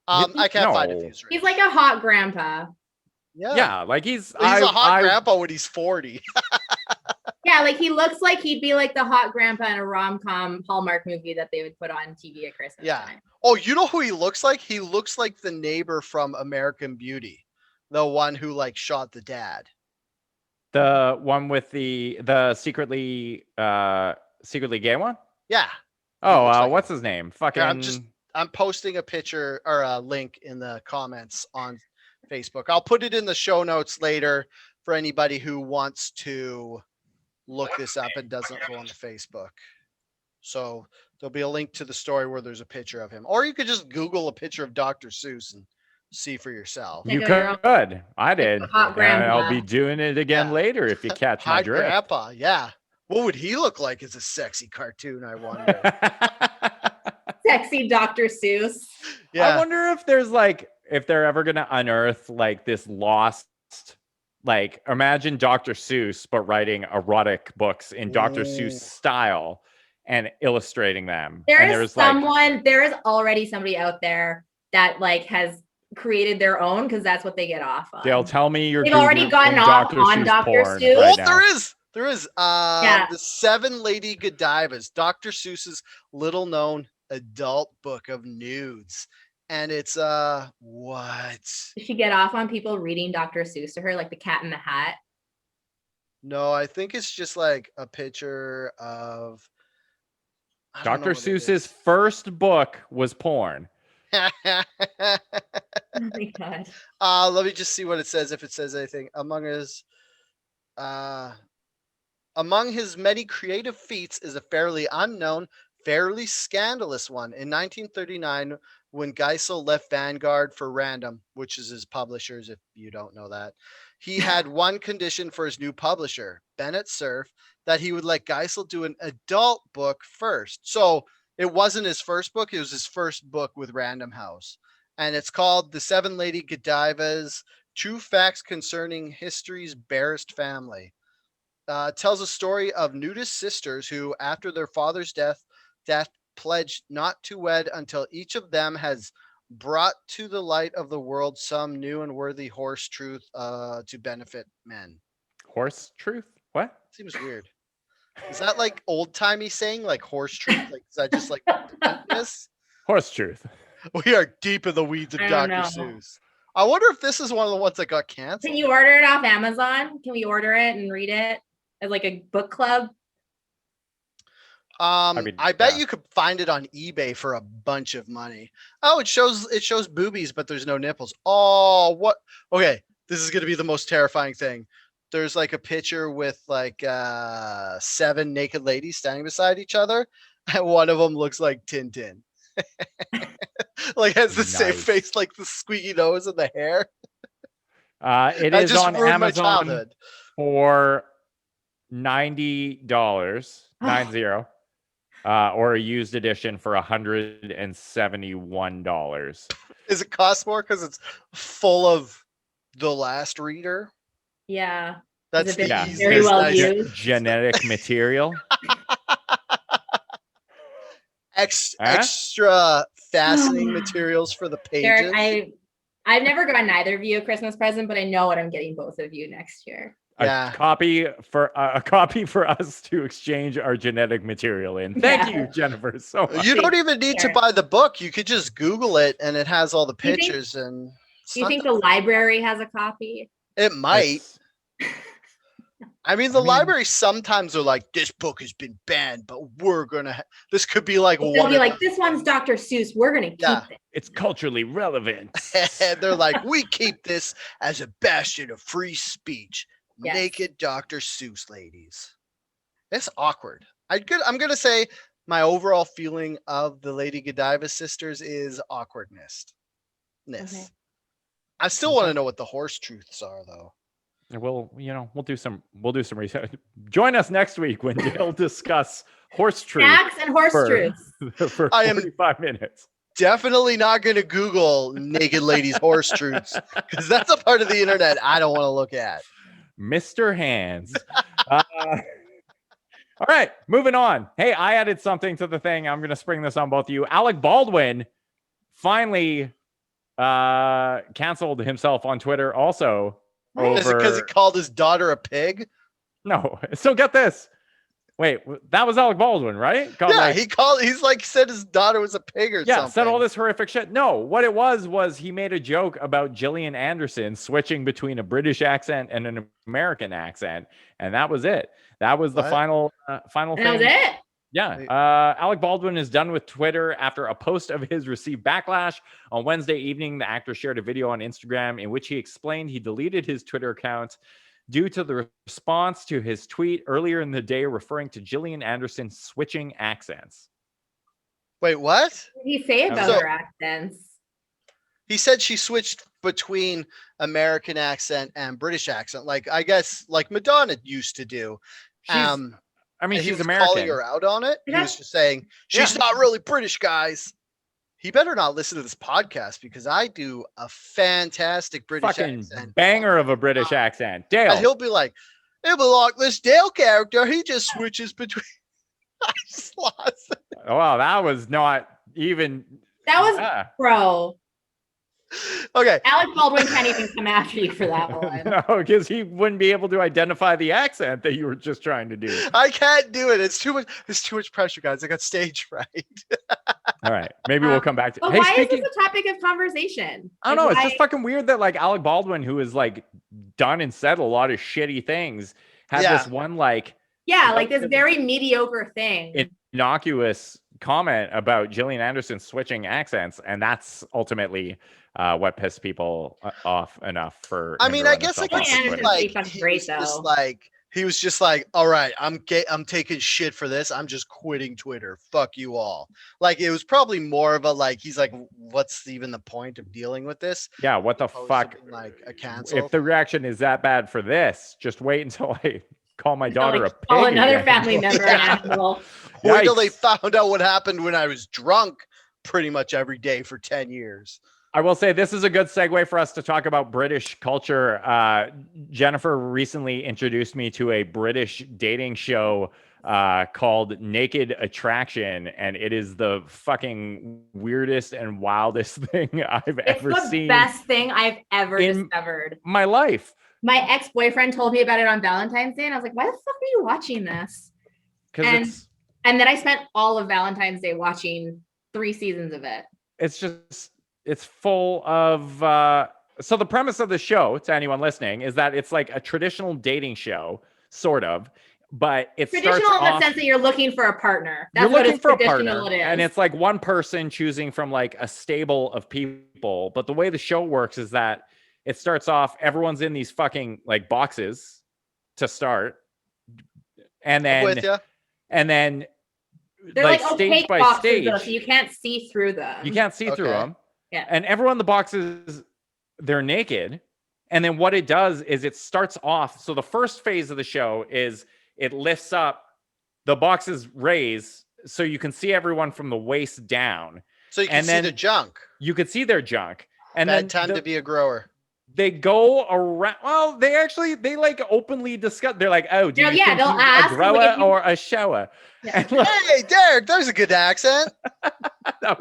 I can't find if No. he's He's like a hot grandpa. Yeah, like he's He's a hot grandpa when he's 40. Yeah, like he looks like he'd be like the hot grandpa in a rom-com Hallmark movie that they would put on TV at Christmas Yeah. time. Oh, you know who he looks like? He looks like the neighbor from American Beauty, the one who like shot the dad. The one with the secretly gay one? Yeah. Oh, looks like what's his name? Fucking Here, I'm posting a picture or a link in the comments on Facebook. I'll put it in the show notes later for anybody who wants to look this up and doesn't go on the Facebook. So there'll be a link to the story where there's a picture of him. Or you could just Google a picture of Dr. Seuss and see for yourself. You Like a could. I did. hot And grandpa. I'll be doing it again Yeah. later if you catch my Hot drift. grandpa, yeah. What would he look like as a sexy cartoon, I wonder? Sexy Dr. Seuss. Yeah. I wonder if there's like if they're ever gonna unearth like this lost, like imagine Dr. Seuss but writing erotic books in Dr. Ooh. Seuss style and illustrating them. There and is already somebody out there that like has created their own because that's what they get off of. They'll tell me you're They've already Googling gotten off Dr. on Seuss Dr. porn Seuss. right Oh, now. there is. Yeah. The Seven Lady Godivas, Dr. Seuss's little known adult book of nudes. And it's what? Did she get off on people reading Dr. Seuss to her, like the Cat in the Hat? No, I think it's just like a picture of I don't know Dr. what it Seuss's is. first book was porn. Oh my god. Let me just see what it says, if it says anything. Among his many creative feats is a fairly unknown, fairly scandalous one. In 1939, when Geisel left Vanguard for Random, which is his publishers, if you don't know that, he had one condition for his new publisher, Bennett Cerf, that he would let Geisel do an adult book first. So it wasn't his first book, it was his first book with Random House. And it's called The Seven Lady Godivas, True Facts Concerning History's Barest Family. Tells a story of nudist sisters who, after their father's death, pledged not to wed until each of them has brought to the light of the world some new and worthy horse truth to benefit men. Horse truth? What? Seems weird. Is that like old timey saying, like horse truth? Like, is that just like this? Horse truth. We are deep in the weeds of I Dr. don't know. Seuss. I wonder if this is one of the ones that got canceled. Can you order it off Amazon? Can we order it and read it as like a book club? I bet you could find it on eBay for a bunch of money. Oh, it shows boobies, but there's no nipples. Oh, what? Okay, this is gonna be the most terrifying thing. There's like a picture with like 7 naked ladies standing beside each other, and one of them looks like Tintin. Like has the same Nice. face, like the squeaky nose and the hair. It I is just on ruined my Amazon childhood. for $90, 90, or a used edition for $171. Is it cost more because it's full of the last reader? Yeah. That's Has it the been easiest. very well I- used? Genetic material. Extra fascinating materials for the pages. Derek, I've never gotten either of you a Christmas present, but I know what I'm getting both of you next year. Yeah. A copy for us to exchange our genetic material in. Thank Yeah. you, Jennifer, so much. You don't even need to Sure. buy the book. You could just Google it, and it has all the Do you think- pictures. And it's Do you not think that- the library has a copy? it might? It's- I mean, the library sometimes are like, "This book has been banned, but we're gonna. This could be like They'll one." be of like, this one's Dr. Seuss. We're gonna keep Yeah. it. It's culturally relevant. And they're like, "We keep this as a bastion of free speech." Yes. Naked Dr. Seuss ladies. It's awkward. I'm gonna say my overall feeling of the Lady Godiva sisters is awkwardness. Okay. I still want to know what the horse truths are, though. We'll do some research. Join us next week when they'll discuss horse truth Snacks and horse for, truths. for 45 minutes. Definitely not going to Google naked ladies horse truths, because that's a part of the internet I don't want to look at. Mr. Hands. All right, moving on. Hey, I added something to the thing. I'm going to spring this on both of you. Alec Baldwin finally canceled himself on Twitter also. Is it because he called his daughter a pig? No. So get this. Wait, that was Alec Baldwin, right? He's like said his daughter was a pig or something. Yeah, said all this horrific shit. No, what it was he made a joke about Gillian Anderson switching between a British accent and an American accent, and that was it. That was the final thing. That was it? Yeah. Alec Baldwin is done with Twitter after a post of his received backlash. On Wednesday evening, the actor shared a video on Instagram in which he explained he deleted his Twitter account due to the response to his tweet earlier in the day referring to Gillian Anderson switching accents. Wait, what? What did he say about her accents? He said she switched between American accent and British accent, like I guess like Madonna used to do. She's American. Calling her out on it. He was just saying she's not really British, guys. He better not listen to this podcast because I do a fantastic British accent. Banger of a British accent. Dale. And he'll be like this Dale character. He just switches between. I just lost it. Wow, that was not even. That was bro. Okay. Alec Baldwin can't even come after you for that one. No, because he wouldn't be able to identify the accent that you were just trying to do. I can't do it. It's too much pressure, guys. I got stage fright. All right. Maybe we'll come back to but hey, why is this a topic of conversation? I don't know. It's just fucking weird that like Alec Baldwin, who has like done and said a lot of shitty things, had this one like this very mediocre thing. Innocuous comment about Gillian Anderson switching accents, and that's ultimately what pissed people off enough for. I mean, I guess like he was just like, all right, I'm taking shit for this. I'm just quitting Twitter. Fuck you all. Like it was probably more of a like he's like, what's even the point of dealing with this? Yeah, what the fuck? Like a cancel. If the reaction is that bad for this, just wait until I call my daughter a pig. Call another family member an animal. Wait till they found out what happened when I was drunk pretty much every day for 10 years. I will say this is a good segue for us to talk about British culture. Jennifer recently introduced me to a British dating show called Naked Attraction, and it is the fucking weirdest and wildest thing I've ever seen. It's the best thing I've ever discovered. My life. My ex-boyfriend told me about it on Valentine's Day, and I was like, why the fuck are you watching this? And then I spent all of Valentine's Day watching 3 seasons of it. It's full of so the premise of the show, to anyone listening, is that it's like a traditional dating show, sort of, but it's traditional in the sense that you're looking for a partner. That's you're what looking it's for a traditional partner, it is. and it's like one person choosing from like a stable of people. But the way the show works is that it starts off, everyone's in these fucking like boxes to start, and then they're like stage by stage, though, so you can't see through them. You can't see through them. Yeah. And everyone in the boxes, they're naked. And then what it does is it starts off. So the first phase of the show is it lifts up, the boxes raise so you can see everyone from the waist down. So you can see the junk. You could see their junk. And Bad time to be a grower. They go around. Well, they like openly discuss. They're like, oh, do you think they'll ask a grower or a shower? Yeah. Hey, Derek, there's a good accent. that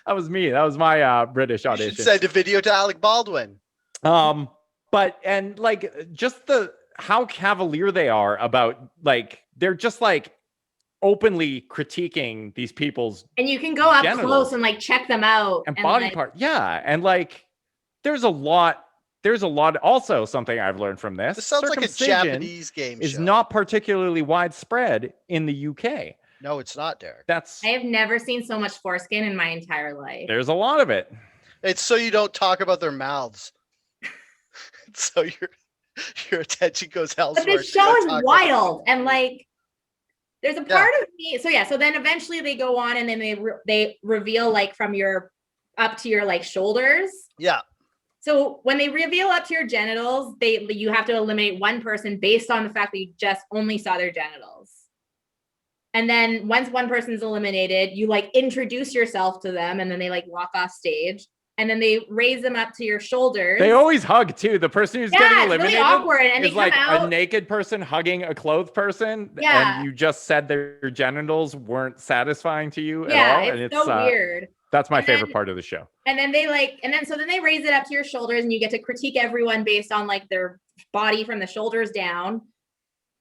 was me. That was my British audition. You should send a video to Alec Baldwin. But like just how cavalier they are about like they're just like openly critiquing these people's and you can go up close and like check them out and body part. Yeah, and like there's a lot. Also, something I've learned from this. This sounds like a Japanese game show. Is not particularly widespread in the UK. No, it's not, Derek. I have never seen so much foreskin in my entire life. There's a lot of it. It's so you don't talk about their mouths. So your attention goes elsewhere. But the show is wild and like there's a part of me. So then eventually they go on and then they reveal like from your up to your like shoulders. Yeah. So when they reveal up to your genitals, you have to eliminate one person based on the fact that you just only saw their genitals. And then once one person's eliminated, you like introduce yourself to them, and then they like walk off stage. And then they raise them up to your shoulders. They always hug too. The person who's getting eliminated really awkward, and is like a naked person hugging a clothed person. Yeah. And you just said their genitals weren't satisfying to you at all. Yeah, And it's so weird. That's my favorite part of the show. And then they so then they raise it up to your shoulders, and you get to critique everyone based on like their body from the shoulders down.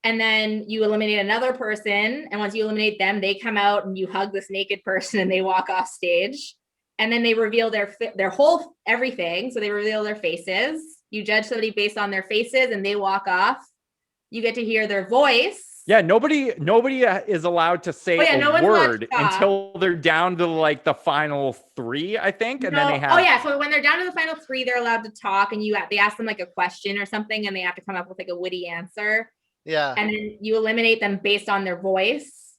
And then you eliminate another person. And once you eliminate them, they come out and you hug this naked person and they walk off stage. And then they reveal their whole everything. So they reveal their faces. You judge somebody based on their faces and they walk off. You get to hear their voice. Yeah, nobody is allowed to say a word until they're down to like the final 3, I think. And then they have. Oh yeah, so when they're down to the final 3, they're allowed to talk, and they ask them like a question or something, and they have to come up with like a witty answer. Yeah. And then you eliminate them based on their voice.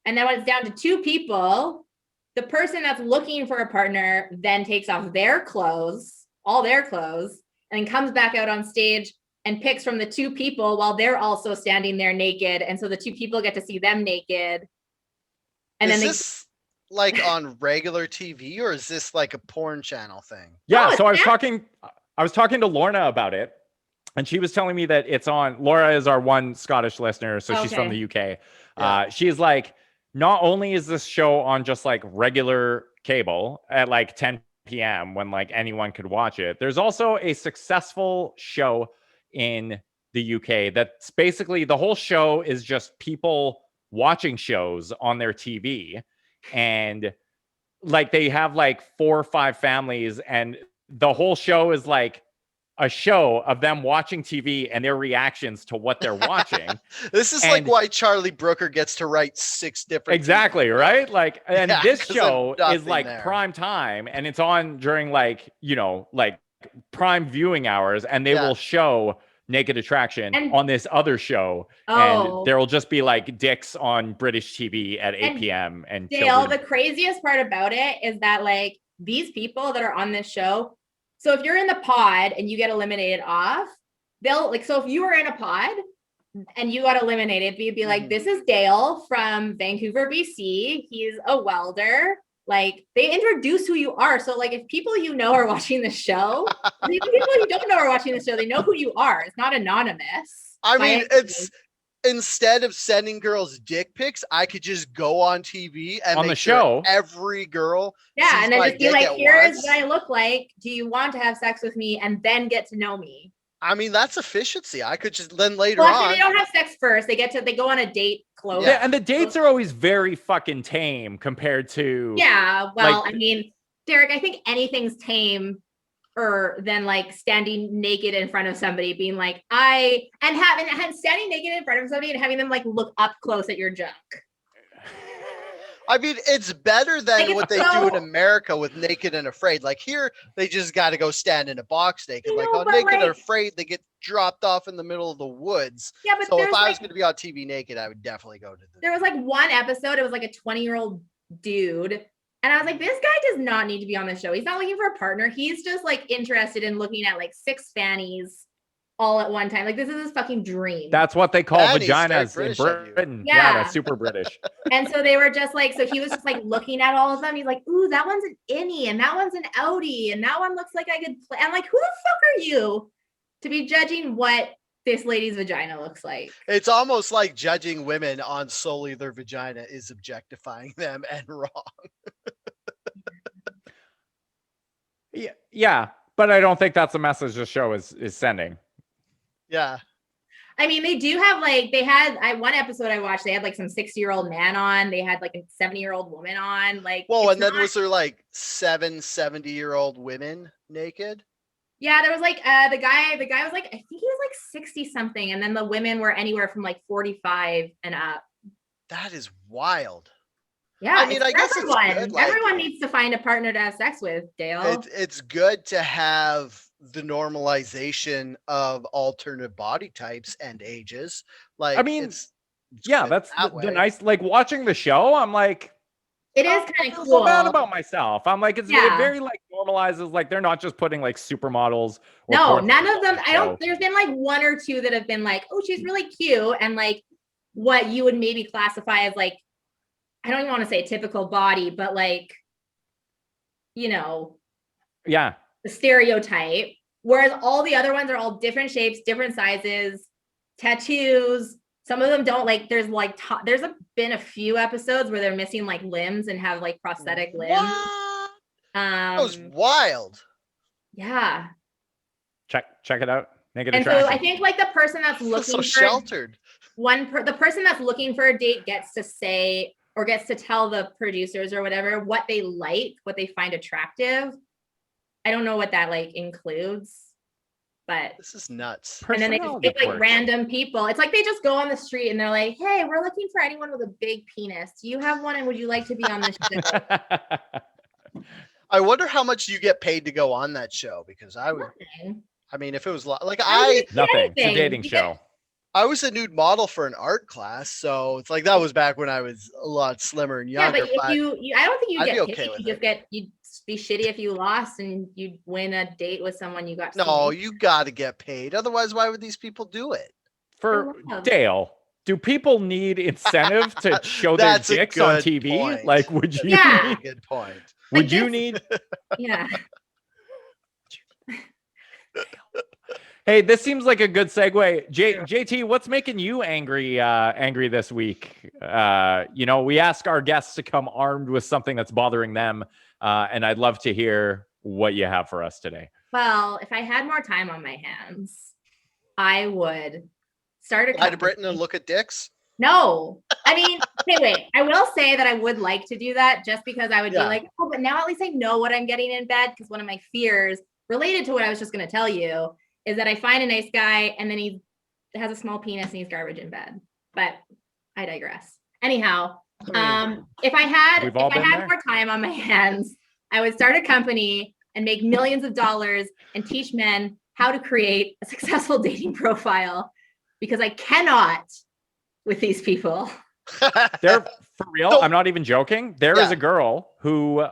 And then when it's down to 2 people, the person that's looking for a partner then takes off their clothes, all their clothes, and then comes back out on stage and picks from the 2 people while they're also standing there naked. And so the 2 people get to see them naked. And is this like on regular TV, or is this like a porn channel thing? Yeah. So I was talking to Lorna about it, and she was telling me that it's on. Laura is our one Scottish listener, so she's from the UK. Yeah. She's like, not only is this show on just like regular cable at like 10 p.m. when like anyone could watch it, there's also a successful show in the UK that's basically the whole show is just people watching shows on their TV. And like they have like 4 or 5 families, and the whole show is like a show of them watching TV and their reactions to what they're watching. This is like why Charlie Brooker gets to write 6 different. Exactly, right? Like, and this show is like prime time, and it's on during like, like prime viewing hours, and they will show Naked Attraction on this other show. And there will just be like dicks on British TV at 8 p.m. And Dale, the craziest part about it is that like these people that are on this show, so if you're in the pod and you get eliminated off, they'll like, so if you were in a pod and you got eliminated, you'd be like, this is Dale from Vancouver, BC. He's a welder. Like they introduce who you are. So like if people are watching the show, even people you don't know are watching the show, they know who you are. It's not anonymous. I mean, it's instead of sending girls dick pics, I could just go on TV and on the show every girl. Yeah, and then just be like, here's what I look like. Do you want to have sex with me? And then get to know me. I mean, that's efficiency. I could just then later on. They don't have sex first. They go on a date close. Yeah, and the dates are always very fucking tame compared to. Yeah, well, like, I mean, Derek, I think anything's tame than like standing naked in front of somebody, being like, standing naked in front of somebody and having them like look up close at your junk. I mean, it's better than what they do in America with Naked and Afraid. Like here, they just got to go stand in a box naked. Like on Naked and Afraid, they get dropped off in the middle of the woods. Yeah, but so if I was going to be on TV naked, I would definitely go to this. There was like one episode, it was like a 20-year-old dude. And I was like, this guy does not need to be on the show. He's not looking for a partner. He's just like interested in looking at like 6 fannies all at one time. Like this is his fucking dream. That's what they call vaginas in Britain. Yeah, that's super British. And so they were just like, so he was just like looking at all of them. He's like, ooh, that one's an innie and that one's an outie and that one looks like I could play. I'm like, who the fuck are you to be judging what this lady's vagina looks like? It's almost like judging women on solely their vagina is objectifying them and wrong. Yeah, but I don't think that's the message the show is sending. Yeah. I mean, they do have like, one episode I watched, they had like some 60-year-old man on, they had like a 70-year-old woman on, like. Whoa, and then was there like 7 70-year-old women naked? Yeah, there was like the guy was like, I think he was like 60 something, and then the women were anywhere from like 45 and up. That is wild. Yeah, I mean, I guess it's good. Like, everyone needs to find a partner to have sex with, Dale. It's good to have the normalization of alternative body types and ages. Like, I mean, that's the nice, like watching the show. I'm like, It is I kind of feel cool. so bad about myself. I'm like, it Yeah. very like normalizes, like they're not just putting like supermodels. Or No, porn none of them. on the I don't. show. There's been like one or two that have been like, oh, she's really cute, and like what you would maybe classify as like, I don't even want to say typical body, but like, you know, Yeah. the stereotype. Whereas all the other ones are all different shapes, different sizes, tattoos. Some of them don't like. There's like been a few episodes where they're missing like limbs and have like prosthetic limbs. What? That was wild. Yeah. Check it out. Make it And attractive. so I think like the person that's looking So for sheltered. the person that's looking for a date gets to say or gets to tell the producers or whatever what they like, what they find attractive. I don't know what that like includes, but This is nuts. and then they just pick like random people. It's like they just go on the street and they're like, hey, we're looking for anyone with a big penis. Do you have one and would you like to be on this show? I wonder how much you get paid to go on that show, because I would. Nothing. I mean, if it was like nothing. It's a dating show. I was a nude model for an art class, so it's like that was back when I was a lot slimmer and younger. Yeah, but if you I don't think you I'd get be paid. okay with You just you'd be shitty if you lost and you'd win a date with someone you got to No, see. you got to get paid. Otherwise, why would these people do it? For Dale, do people need incentive to show their That's a dicks on good TV? point. Like, would you? Yeah. That's a good point. Would Like you this- need? Yeah. Hey, this seems like a good segue. JT, what's making you angry this week? We ask our guests to come armed with something that's bothering them, and I'd love to hear what you have for us today. Well, if I had more time on my hands, I would start a Fly to Britain and look at dicks. No. I mean, wait. I will say that I would like to do that just because I would be like, oh, but now at least I know what I'm getting in bed, because one of my fears related to what I was just going to tell you is that I find a nice guy and then he has a small penis and he's garbage in bed. But I digress. Anyhow, if I had more time on my hands, I would start a company and make millions of dollars and teach men how to create a successful dating profile, because I cannot with these people. They're for real. I'm not even joking. There is a girl who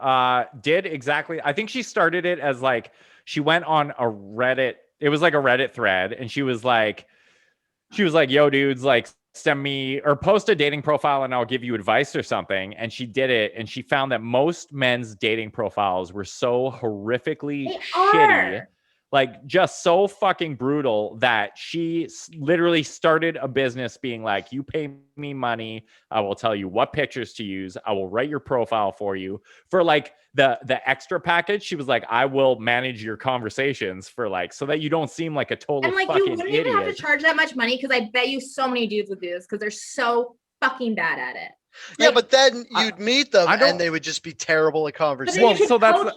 did exactly. I think she started it as like, she went on a Reddit. It was like a Reddit thread, and she was like, yo, dudes, like, send me or post a dating profile and I'll give you advice or something. And she did it, and she found that most men's dating profiles were so horrifically shitty, like just so fucking brutal, that she literally started a business being like, you pay me money, I will tell you what pictures to use, I will write your profile for you. For like the extra package, she was like, I will manage your conversations for like, so that you don't seem like a total and like fucking you wouldn't idiot. even have to charge that much money, because I bet you so many dudes would do this because they're so fucking bad at it. Yeah, but then you'd meet them and they would just be terrible at conversation. Well, so that's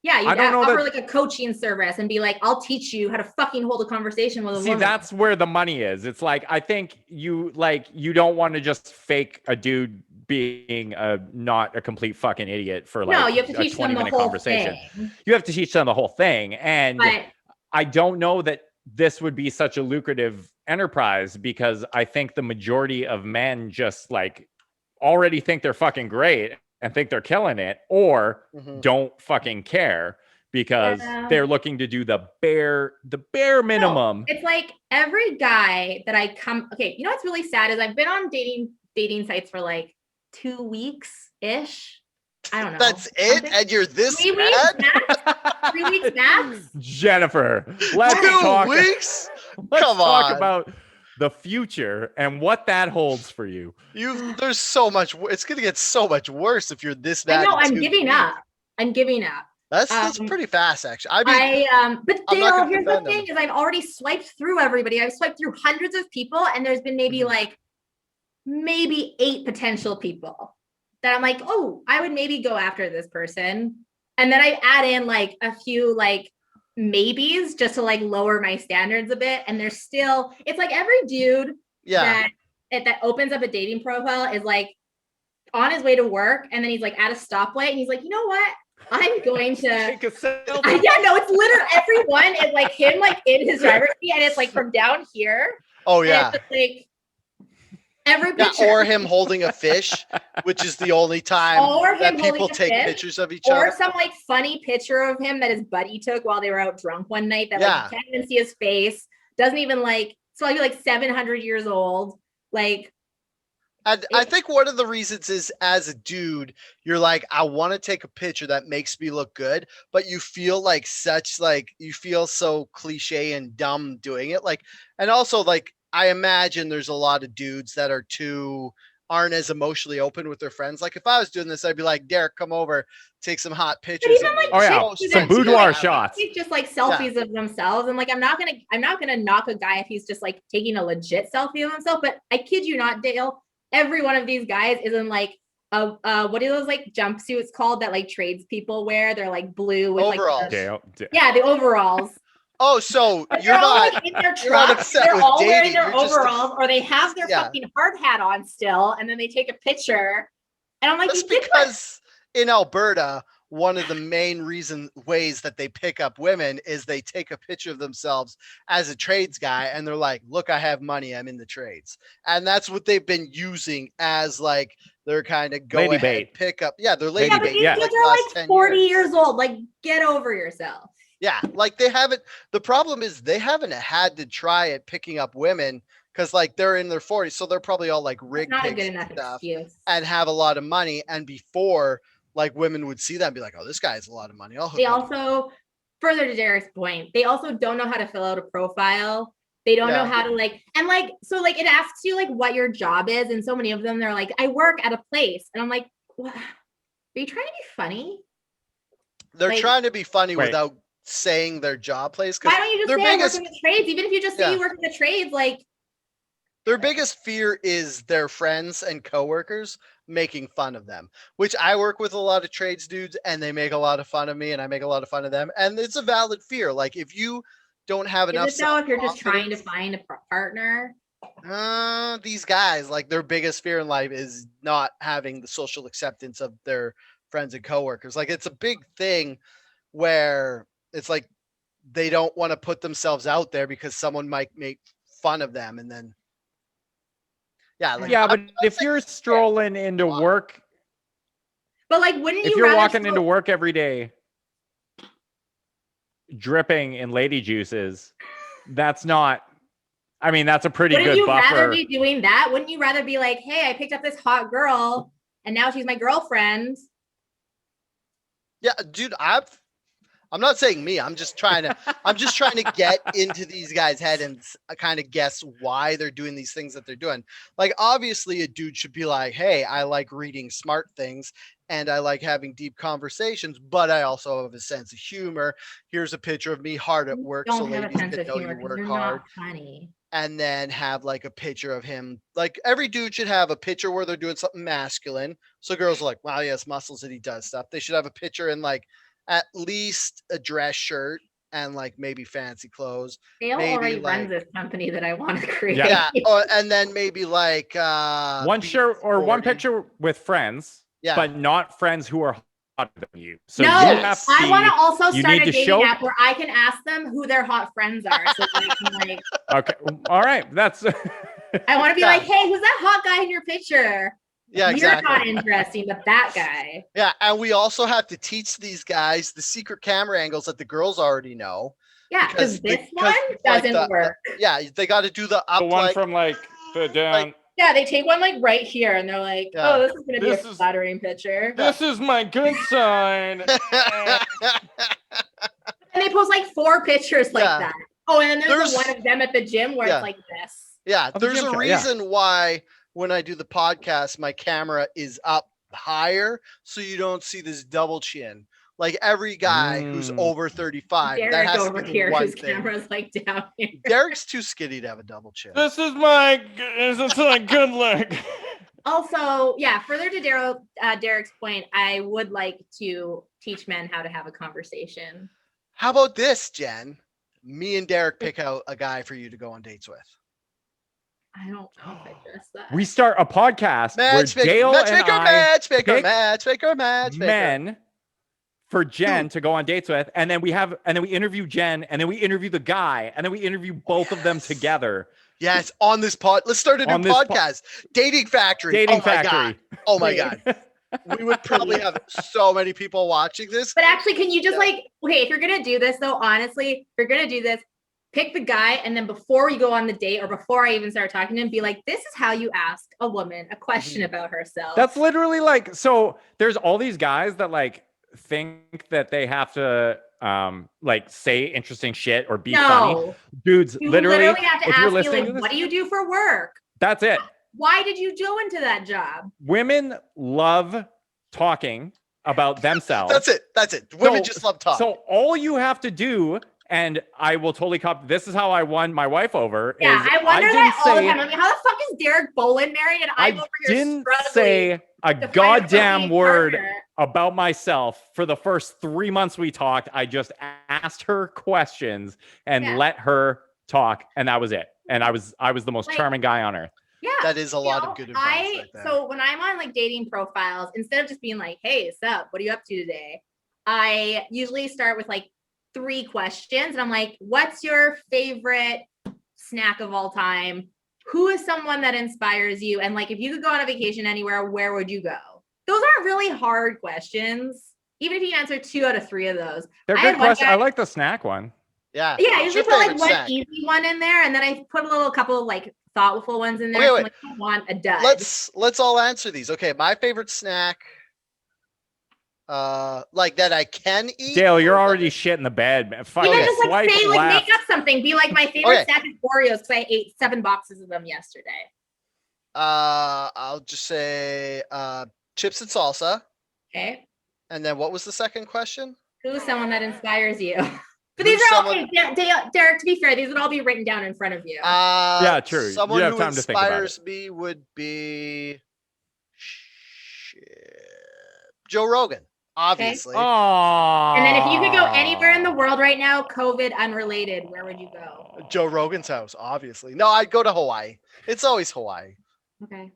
yeah, you'd offer like a coaching service and be like, I'll teach you how to fucking hold a conversation with a woman. See, that's where the money is. It's like, I think you don't want to just fake a dude being not a complete fucking idiot for like you have to teach them the whole conversation. Thing. You have to teach them the whole thing. And I don't know that this would be such a lucrative enterprise, because I think the majority of men just like already think they're fucking great and think they're killing it, or don't fucking care because they're looking to do the bare minimum. No, it's like every guy that I okay, you know what's really sad is I've been on dating sites for like 2 weeks-ish. I don't know. That's it? And you're this 3 bad? weeks max? 3 weeks max? Jennifer, let's 2 weeks? talk about the future and what that holds for you. There's so much. It's gonna get so much worse if you're this bad. I know. I'm giving up. That's pretty fast, actually. I mean, but Dale, here's the thing: is I've already swiped through everybody. I've swiped through hundreds of people, and there's been maybe 8 potential people that I'm like, oh, I would maybe go after this person, and then I add in like a few like maybes just to like lower my standards a bit. And there's still, it's like every dude that opens up a dating profile is like on his way to work, and then he's like at a stoplight and he's like, you know what? I'm going to take a selfie. It's literally everyone is like him, like in his driver's seat, and it's like from down here. Oh yeah. And Every Yeah, picture. or him holding a fish, which is the only time Or that him people holding a take fish, pictures of each or other. some like funny picture of him that his buddy took while they were out drunk one night that Yeah. like you can't even see his face, doesn't even like, so I'd be like 700 years old. Like, And I think one of the reasons is, as a dude, you're like, I want to take a picture that makes me look good, but you feel like you feel so cliche and dumb doing it. Like, and also like, I imagine there's a lot of dudes that aren't as emotionally open with their friends. Like if I was doing this, I'd be like, Derek, come over, take some hot but pictures. even of me. like Oh, yeah. chicks do Some that too, boudoir like, shots. it's just like selfies of themselves, and like I'm not gonna knock a guy if he's just like taking a legit selfie of himself. But I kid you not, Dale, every one of these guys is in like what are those like jumpsuits called that like tradespeople wear? They're like blue with Overalls. yeah, the overalls. Oh, so But you're they're all not like in their you're not truck. upset They're with all wearing dating. their You're just overalls, or they have their Yeah. fucking hard hat on still, and then they take a picture. And I'm like, That's you did what? because in Alberta, one of the main ways that they pick up women is they take a picture of themselves as a trades guy and they're like, look, I have money, I'm in the trades. And that's what they've been using as like their kind of go Lady ahead bait. pickup. Yeah, they're Lady lady Yeah, but bait. these yeah. dudes the are last like 10 40 years old. Like, get over yourself. Yeah, like they haven't. The problem is they haven't had to try at picking up women because like they're in their 40s, so they're probably all like That's rig not a pigs good and enough stuff excuse. and have a lot of money. And before, like women would see that and be like, "Oh, this guy has a lot of money." I'll hook They up. also, further to Derek's point, they also don't know how to fill out a profile. They don't know Yeah. how to like, and like, so like it asks you like what your job is. And so many of them, they're like, I work at a place. And I'm like, what? Are you trying to be funny? They're Like- trying to be funny Wait. without saying their job place. Why don't you just their say I work biggest in the trades? Even if you just say Yeah. you work in the trades, like, their biggest fear is their friends and coworkers making fun of them, which I work with a lot of trades dudes and they make a lot of fun of me and I make a lot of fun of them. And it's a valid fear. Like if you don't have is enough it though if you're just trying to self-confidence- find a partner? These guys, like their biggest fear in life is not having the social acceptance of their friends and coworkers. Like it's a big thing where it's like they don't want to put themselves out there because someone might make fun of them and then like, Yeah, I'm but not if saying- you're strolling into Wow. work, But like, wouldn't you if you're rather walking stroll- into work every day dripping in lady juices, that's not, I mean, that's a pretty Wouldn't good you rather buffer. be doing that? Wouldn't you rather be like, hey, I picked up this hot girl and now she's my girlfriend? Yeah, dude, I'm not saying me. I'm just trying to get into these guys' head and kind of guess why they're doing these things that they're doing. Like obviously a dude should be like, "Hey, I like reading smart things and I like having deep conversations, but I also have a sense of humor. Here's a picture of me hard at work so Don't have a ladies sense can of know humor you because work you're hard." not funny. And then have like a picture of him. Like every dude should have a picture where they're doing something masculine. So girls are like, wow, he has muscles and he does stuff. They should have a picture in like at least a dress shirt and like maybe fancy clothes. Dale Maybe, already like- runs this company that I want to create. Yeah. Yeah. And then maybe like One beef shirt or one 40. picture with friends, Yeah. but not friends who are hotter than you. So No, you have to I want to be, also you start need a to dating show- app where I can ask them who their hot friends are. So I can like, okay. All right. That's I want to be Yeah. like, hey, who's that hot guy in your picture? Yeah, You're exactly. not interesting, but that guy. Yeah, and we also have to teach these guys the secret camera angles that the girls already know. Yeah, Because because this because, one like, doesn't the- work. Yeah, they got to do the up the one like from like the down. Yeah, they take one like right here and they're like, Yeah. oh, this is going to be This a is- flattering picture. This is my good side. And they post like 4 pictures like Yeah. that. Oh, and then there's There's- one of them at the gym where Yeah. it's like this. Yeah, Oh, the there's gym a shot, yeah. reason why when I do the podcast, my camera is up higher so you don't see this double chin. Like every guy who's Mm. over 35, that Derek has over to be here, the one whose thing. camera's like down here. Derek's too skinny to have a double chin. This is my good look. Also, yeah, further to Derek's point, I would like to teach men how to have a conversation. How about this, Jen? Me and Derek pick out a guy for you to go on dates with. I don't know if I trust that. We start a podcast where Dale Matchmaker, and I matchmaker, pick matchmaker, matchmaker. men for Jen to go on dates with, and then we interview Jen, and then we interview the guy, and then we interview both of them Yes. together Yes, on this pod. Let's start a new On this podcast. Dating Factory. Dating oh my Factory. God. Oh my Please. God. We would probably have so many people watching this. But actually, can you just okay, if you're gonna do this though, honestly, if you're gonna do this, pick the guy, and then before you go on the date or before I even start talking to him, be like, this is how you ask a woman a question about herself. That's literally like, so there's all these guys that like think that they have to like say interesting shit or be funny. Dudes, you literally have to if ask you're me, listening like, to this, what do you do for work? that's it. Why did you go into that job? Women love talking about themselves. That's it. Women just love talking. So all you have to do, and I will totally copy, this is how I won my wife over. Yeah, is I wonder that all the time. I mean, how the fuck is Derek Bolin married and I'm over here didn't struggling say a to find goddamn fucking word partner? about myself for the first 3 months we talked. I just asked her questions and let her talk, and that was it. And I was the most charming guy on earth. Yeah, that is a lot of good advice. Right there. So when I'm on like dating profiles, instead of just being like, "Hey, sup? What are you up to today?" I usually start with like 3 questions, and I'm like, "What's your favorite snack of all time? Who is someone that inspires you? And like, if you could go on a vacation anywhere, where would you go?" Those aren't really hard questions. Even if you answer 2 out of 3 of those, They're good questions. I like the snack one. Yeah. I usually put like one easy one in there, and then I put a couple of like thoughtful ones in there. So like, I want a dud. Let's all answer these. Okay, my favorite snack, like that I can eat. Dale, you're already shitting the bed, man. Fuck Even it. just like say, like left. make up something. Be like, my favorite snack is Oreos because I ate 7 boxes of them yesterday. I'll just say chips and salsa. Okay. And then what was the second question? Who's someone that inspires you? But these are all, Derek, to be fair, these would all be written down in front of you. Yeah, true. Someone you have who time to think about inspires me would be Joe Rogan, obviously. Okay. Aww. And then if you could go anywhere in the world right now, COVID unrelated, where would you go? Joe Rogan's house, obviously. No, I'd go to Hawaii. It's always Hawaii. Okay.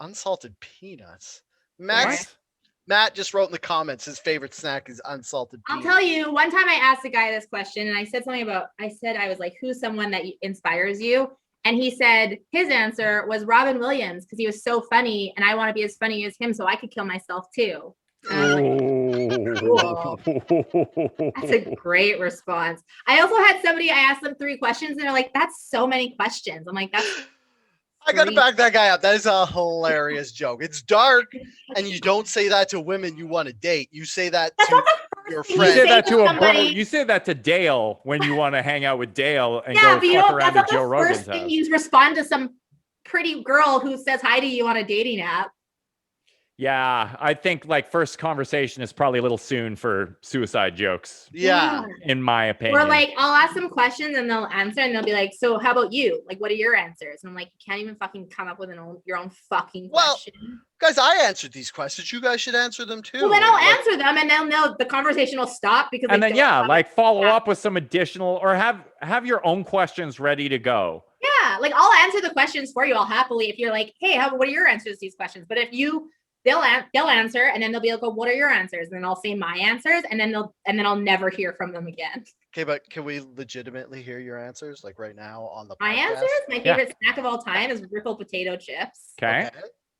Unsalted peanuts. Matt just wrote in the comments his favorite snack is unsalted peanuts. I'll tell you, one time I asked a guy this question and I said something about, I was like, who's someone that inspires you? And he said his answer was Robin Williams because he was so funny and I want to be as funny as him so I could kill myself too. And cool. That's a great response. I also had somebody, I asked them 3 questions and they're like, that's so many questions. I'm like, I got to back that guy up. That is a hilarious joke. It's dark, and you don't say that to women you want to date. You say that to your friend. You say that to you say that to Dale when you want to hang out with Dale and go fuck around at Joe Rogan's house. First thing you respond to some pretty girl who says hi to you on a dating app. Yeah, I think like first conversation is probably a little soon for suicide jokes. Yeah. In my opinion. Or like I'll ask them questions and they'll answer and they'll be like, so how about you? Like, what are your answers? And I'm like, you can't even fucking come up with your own fucking question. Guys, I answered these questions. You guys should answer them too. Well, then I'll answer them and they'll know the conversation will stop because and then like follow up with some additional or have your own questions ready to go. Yeah, like I'll answer the questions for you. I'll happily if you're like, hey, what are your answers to these questions? But if they'll answer and then they'll be like, well, what are your answers? And then I'll say my answers and then I'll never hear from them again. Okay, but can we legitimately hear your answers like right now on the podcast? My answers? My favorite snack of all time is Ripple potato chips. Okay.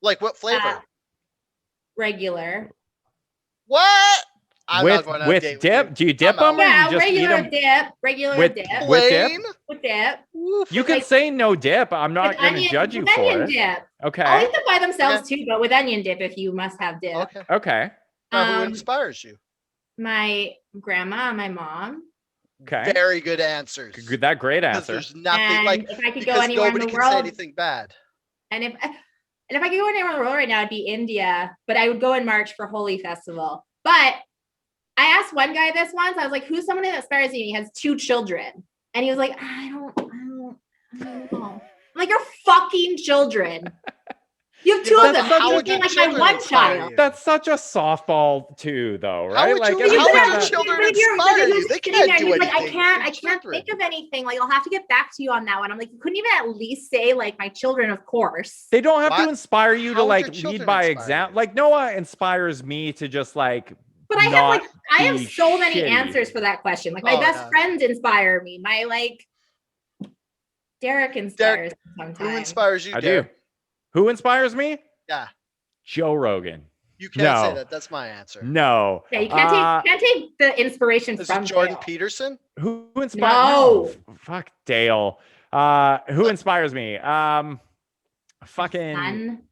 Like what flavor? Regular. What? I'm with not going on a date dip? with you. Do you dip them? Yeah, or you just regular eat them? dip. Regular with dip. With dip? With dip. You can say no dip. I'm not going to judge you for onion it. Dip. Okay. I'll eat them by themselves too, but with onion dip if you must have dip. Okay. Who inspires you? My grandma and my mom. Okay. Very good answers. That great answer. There's nothing and like if I could go anywhere in the nobody world, can say anything bad. And if I could go anywhere in the world right now, it'd be India. But I would go in March for Holi Festival. But I asked one guy this once. I was like, "Who's someone that inspires you?" And he has 2 children, and he was like, "I don't know." I'm like, "You're fucking children. You have 2 of them. How would you like my one child?" That's such a softball too, though, right? How would your children inspire you? They can't do anything. I can't think of anything. Like, I'll have to get back to you on that one. I'm like, you couldn't even at least say like my children, of course. They don't have to inspire you to like lead by example. Like Noah inspires me to just like. But I have so many answers for that question. Like my best friends inspire me. My Derek inspires me sometimes. Who inspires you, I Derek? do. Who inspires me? Yeah. Joe Rogan. You can't say No. that. That's my answer. No. Yeah, you can't take the inspiration Is from it Jordan Dale. Peterson? Who inspires? No. Fuck Dale. Who inspires me? Fucking Son,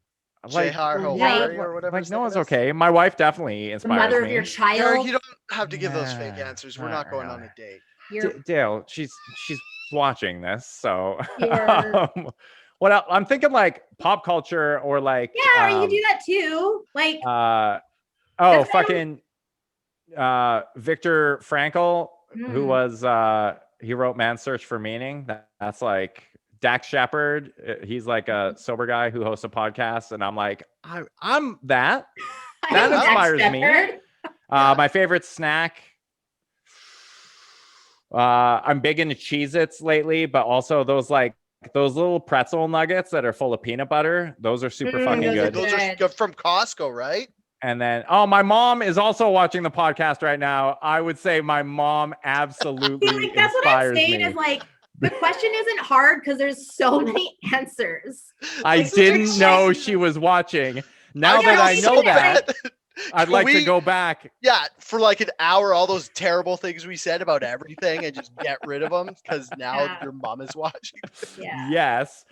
like J.R. the Hawari wife, or whatever. like his no name one's is. okay. My wife definitely the inspires mother me. of your Derek, child. you don't have to give those fake Yeah, answers. We're not not going on really. a date. Dale, she's watching this, so You're- what else? I'm thinking like pop culture or like Yeah, or you can do that too. Like, oh That's fucking Viktor Frankl, who Hmm. was he wrote Man's Search for Meaning. That's like Dax Shepard. He's like a sober guy who hosts a podcast, and I'm like, I'm that. That Dax inspires me. Shepard. My favorite snack. I'm big into Cheez-Its lately, but also those little pretzel nuggets that are full of peanut butter. Those are super fucking those are good. Those are Good. from Costco, right? And then, my mom is also watching the podcast right now. I would say my mom absolutely See, like, that's what I'm inspires saying me. is like the question isn't hard because there's so many answers. I This is didn't insane. know she was watching. Now feel that I know so that, bad. I'd Can like to we- go back. Yeah, for like an hour, all those terrible things we said about everything, and just get rid of them because now Yeah. your mom is watching. Yeah. Yes.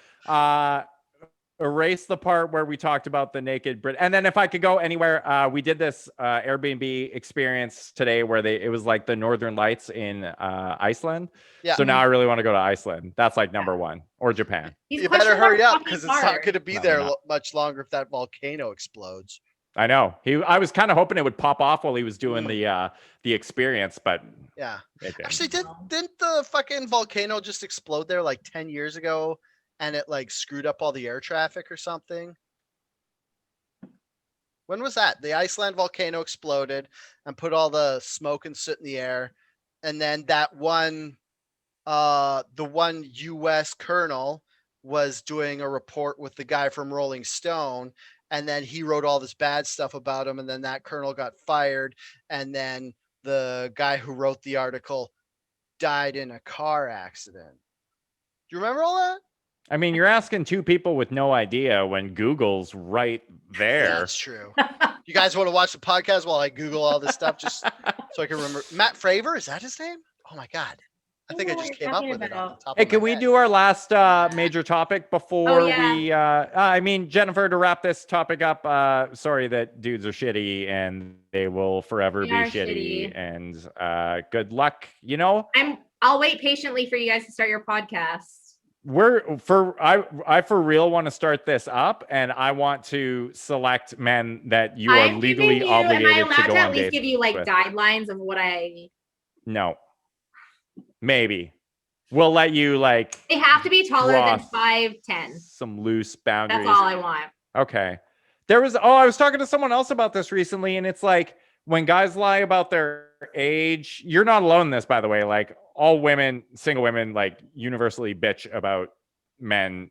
Erase the part where we talked about the naked Brit. And then if I could go anywhere, we did this Airbnb experience today where it was like the Northern Lights in Iceland. Yeah. So now I really want to go to Iceland. That's like number one, or Japan. These You better questions hurry are up fucking because it's not hard. going to be No, there they're not. much longer if that volcano explodes. I know. I was kind of hoping it would pop off while he was doing the experience, but Yeah. it didn't. Actually, didn't the fucking volcano just explode there like 10 years ago, and it like screwed up all the air traffic or something? When was that? The Iceland volcano exploded and put all the smoke and soot in the air, and then that one, the one U.S. colonel was doing a report with the guy from Rolling Stone, and then he wrote all this bad stuff about him, and then that colonel got fired, and then the guy who wrote the article died in a car accident. Do you remember all that? I mean, you're asking two people with no idea when Google's right there. That's true. You guys want to watch the podcast while I Google all this stuff just so I can remember? Matt Fravor, is that his name? Oh my God. I think I know just what came you're up talking with it on the about. top Hey, of can my we head. do our last major topic before we? I mean, Jennifer, to wrap this topic up. Sorry that dudes are shitty and they will forever They be are shitty. shitty. And good luck. You know, I'll wait patiently for you guys to start your podcast. I for real want to start this up, and I want to select men that you are I'm legally giving you, am I obligated allowed to go to at on least dates give you like with. guidelines of what I? No, maybe we'll let you like. They have to be taller than Cross 5'10". some loose boundaries. That's all I want. Okay. I was talking to someone else about this recently, and it's like when guys lie about their age, you're not alone in this, by the way. Like all women, single women, like universally bitch about men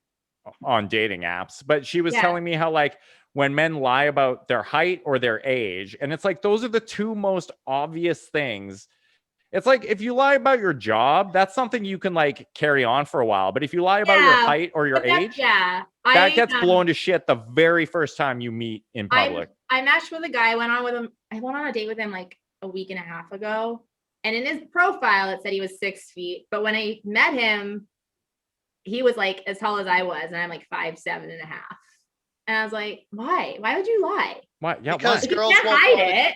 on dating apps. But she was Yeah. telling me how like when men lie about their height or their age, and it's like those are the two most obvious things. It's like if you lie about your job, that's something you can like carry on for a while. But if you lie about your Yeah, height or your But that's- age, yeah, that gets blown to shit the very first time you meet in public. I matched with a guy. I went on a date with him like a week and a half ago, and in his profile it said he was 6 feet. But when I met him, he was like as tall as I was, and I'm like 5'7" and a half. And I was like, why? Why would you lie? Why? Yeah, Because why? You girls can't won't hide wanna- it.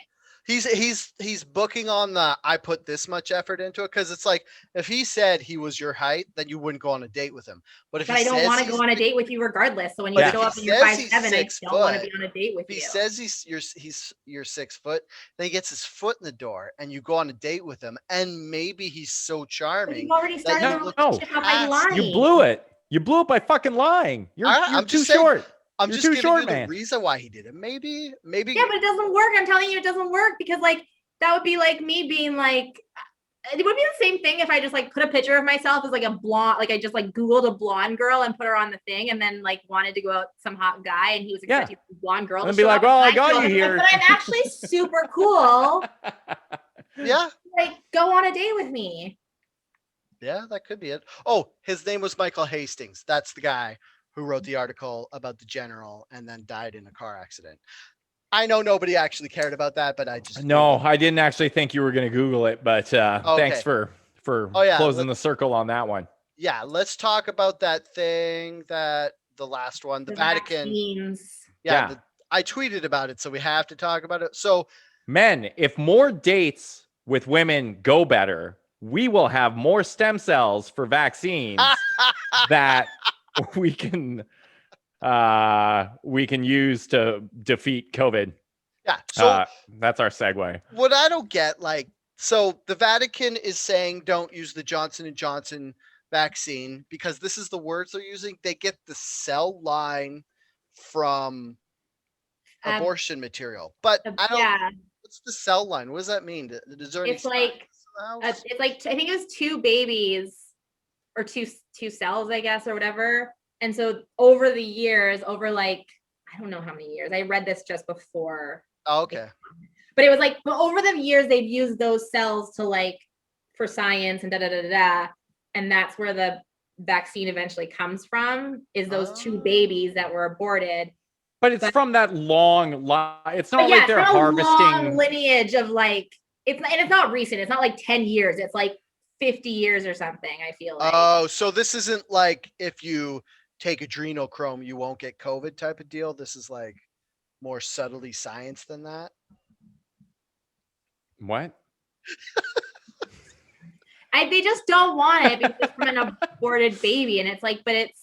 He's booking on the I put this much effort into it, because it's like if he said he was your height, then you wouldn't go on a date with him. But if But he I don't says want to he's- go on a date with you regardless. So when you Yeah. show If up he and you're says he's 5'7", I 6 don't want to foot, be on a date with if he you. says you're 6 foot, then he gets his foot in the door and you go on a date with him, and maybe he's so But charming. you've already started you the look relationship up by past- lying. You blew it. You blew it by fucking lying. You're I'm too just saying- short. I'm You're just too giving short, you the man. reason why he did it. Maybe Yeah, but it doesn't work. I'm telling you, it doesn't work because like that would be like me being like, it would be the same thing if I just like put a picture of myself as like a blonde, like I just like Googled a blonde girl and put her on the thing, and then like wanted to go out with some hot guy, and he was Yeah. expecting a blonde girl And to be show like, up, "Well, and I got show you up, here." but I'm actually super cool. yeah. Like, go on a date with me. Yeah, that could be it. Oh, his name was Michael Hastings. That's the guy who wrote the article about the general and then died in a car accident. I know nobody actually cared about that, but I just No, Googled. I didn't actually think you were going to Google it, but thanks Okay. for Oh yeah. closing the circle on that one. Yeah. Let's talk about that thing that the last one, the The Vatican. vaccines. Yeah. Yeah. I tweeted about it, so we have to talk about it. So Men, if more dates with women go better, we will have more stem cells for vaccines that we can use to defeat COVID. yeah. So That's our segue. what I don't get, like, so the Vatican is saying don't use the Johnson and Johnson vaccine because this is the words they're using. They get the cell line from Um, abortion material, but I don't. yeah, What's the cell line? What does that mean? Is there any it's like science in the house? it's like I think it was two babies or two cells, I guess, or whatever. And so over the years, over like I don't know how many years. I read this just before. Oh, okay. But it was like over the years they've used those cells to like for science and da da da da da. And that's where the vaccine eventually comes from, is those two babies that were aborted. But it's from that long line. It's not like they're it's not harvesting a long lineage of like it's not recent. It's not like 10 years. It's like 50 years or something, I feel like. Oh, so this isn't like if you take adrenochrome, you won't get COVID type of deal. This is like more subtly science than that. What? They just don't want it because it's from an aborted baby, and it's like, but it's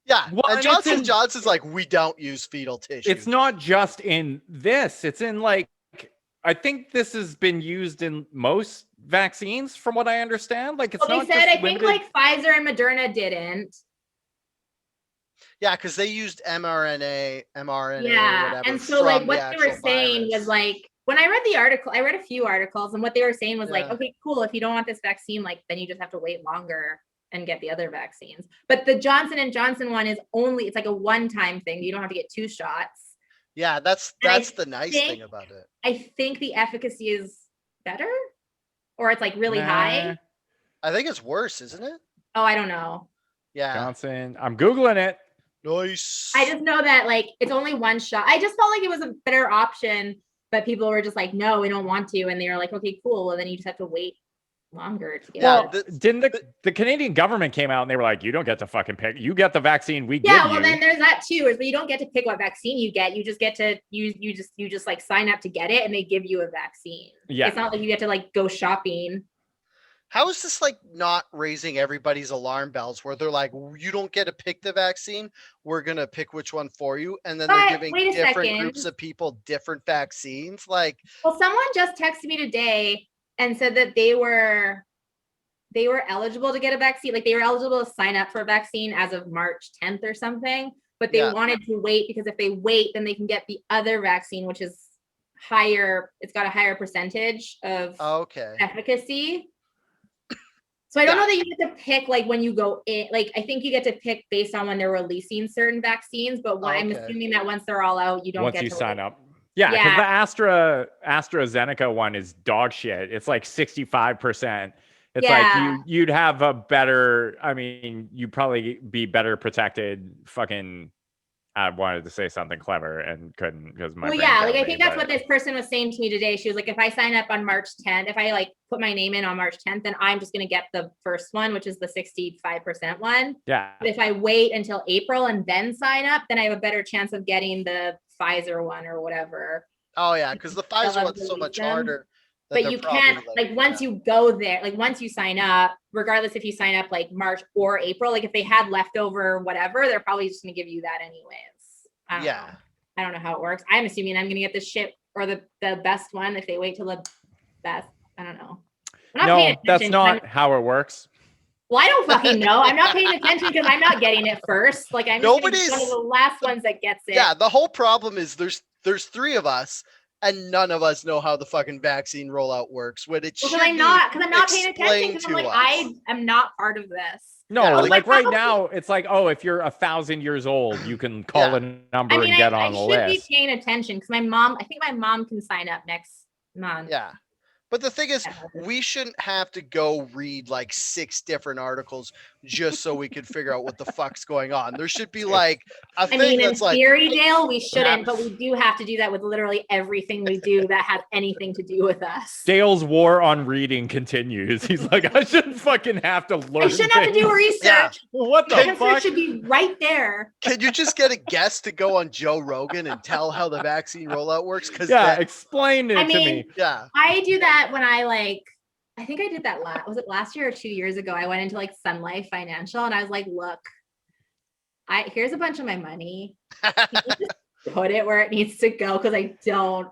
Yeah, Well, and and Johnson it's in- Johnson's like, we don't use fetal tissue. It's not just in this. It's in like I think this has been used in most vaccines, from what I understand. Like it's well, not they said just I think limited- like Pfizer and Moderna didn't. Yeah, because they used mRNA, or Yeah, whatever. and so like from what the they were actual saying virus. was like when I read the article, I read a few articles, and what they were saying was like, Yeah. okay, cool. If you don't want this vaccine, like then you just have to wait longer and get the other vaccines. But the Johnson and Johnson one is only it's like a one-time thing. You don't have to get two shots. Yeah, that's And I the nice think- thing about it. I think the efficacy is better, or it's like really Nah, high. I think it's worse, isn't it? Oh, I don't know. Yeah. Johnson. I'm Googling it. Nice. I just know that like it's only one shot. I just felt like it was a better option, but people were just like, no, we don't want to. And they were like, okay, cool. Well, then you just have to wait longer to get Yeah, it. Didn't the Canadian government came out and they were like, you don't get to fucking pick. You get the vaccine we Yeah, give well you. then there's that too, is but you don't get to pick what vaccine you get. You just get to you just like sign up to get it and they give you a vaccine. Yeah. It's not like you get to like go shopping. How is this like not raising everybody's alarm bells where they're like, you don't get to pick the vaccine, we're gonna pick which one for you, and then they're But giving wait a different second. groups of people different vaccines? Like, Well, someone just texted me today and said that they were eligible to get a vaccine. Like they were eligible to sign up for a vaccine as of March 10th or something, but they Yeah. wanted to wait because if they wait, then they can get the other vaccine, which is higher. It's got a higher percentage of okay. efficacy. So I don't know that you get to pick like when you go in. Like I think you get to pick based on when they're releasing certain vaccines, but I'm Okay. assuming that once they're all out, you don't Once get you to sign wait. up. Yeah, because Yeah. the AstraZeneca one is dog shit. It's like 65%. It's Yeah. like you'd have a better, I mean, you'd probably be better protected. Fucking I wanted to say something clever and couldn't because my Well, brain yeah, failed like I me, think that's but- what this person was saying to me today. She was like, if I sign up on March 10th, if I like put my name in on March 10th, then I'm just gonna get the first one, which is the 65% one. Yeah. But if I wait until April and then sign up, then I have a better chance of getting the Pfizer one or whatever. Oh yeah, because the Pfizer have one's so released much them. harder. that But they're you probably, can't like once yeah. you go there, like once you sign up, regardless if you sign up like March or April, like if they had leftover whatever, they're probably just gonna give you that anyways. I don't Yeah. know. I don't know how it works. I'm assuming I'm gonna get the shit or the best one if they wait till the best. I don't know. I'm not paying No, that's attention 'cause not how it works. well, I don't fucking know. I'm not paying attention because I'm not getting it first. Like I'm just gonna be one of Nobody's- the last ones that gets it. Yeah, the whole problem is there's three of us and none of us know how the fucking vaccine rollout works. When it Well, should because I'm not paying attention explained because I'm to like us. I am not part of this. No, Yeah, like right probably- now, it's like, oh, if you're 1,000 years old, you can call Yeah. a number I mean, and get I on the should list. be paying attention because I think my mom can sign up next month. Yeah. But the thing is, we shouldn't have to go read like 6 different articles just so we could figure out what the fuck's going on. There should be like a I thing mean, in that's like, theory, Dale, we shouldn't, but we do have to do that with literally everything we do that has anything to do with us. Dale's war on reading continues. He's like, I shouldn't fucking have to learn. I shouldn't have to do research. Yeah. What the The answer fuck? should be right there. can you just get a guest to go on Joe Rogan and tell how the vaccine rollout works? Because Yeah, explain it I to mean, me. yeah, I do that when I think I did that was it last year or 2 years ago? I went into like Sun Life Financial and I was like, look, here's a bunch of my money. Can you just put it where it needs to go? Because I don't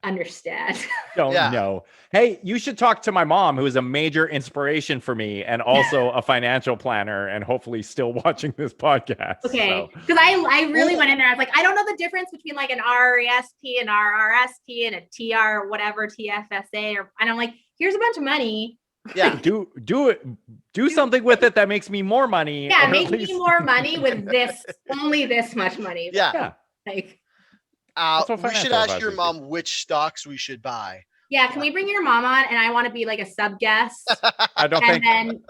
understand. Don't Yeah. know. Hey, you should talk to my mom, who is a major inspiration for me and also a financial planner and hopefully still watching this podcast. Okay. So, Because I really went in there. I was like, I don't know the difference between like an RRSP and RRSP and a TR whatever, TFSA, and I'm like, here's a bunch of money. yeah. do something with it that makes me more money. Yeah, or at make least- me more money with only this much money. Yeah. Yeah. Like, That's what We should financial ask your advisors do. mom which stocks we should buy. yeah, can we bring your mom on? And I want to be like a sub guest. I don't And think then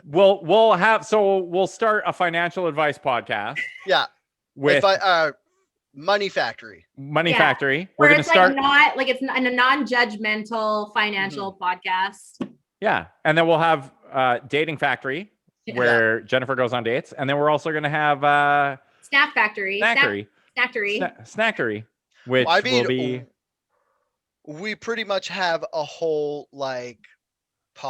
we'll start a financial advice podcast Yeah. with Money Factory. Money Yeah. Factory. where We're going to it's start. like not like it's a non-judgmental financial podcast. Yeah. And then we'll have Dating Factory, Yeah. where Jennifer goes on dates. And then we're also going to have Snack Factory. Snackery. Snackery, which I mean, will be. we pretty much have a whole like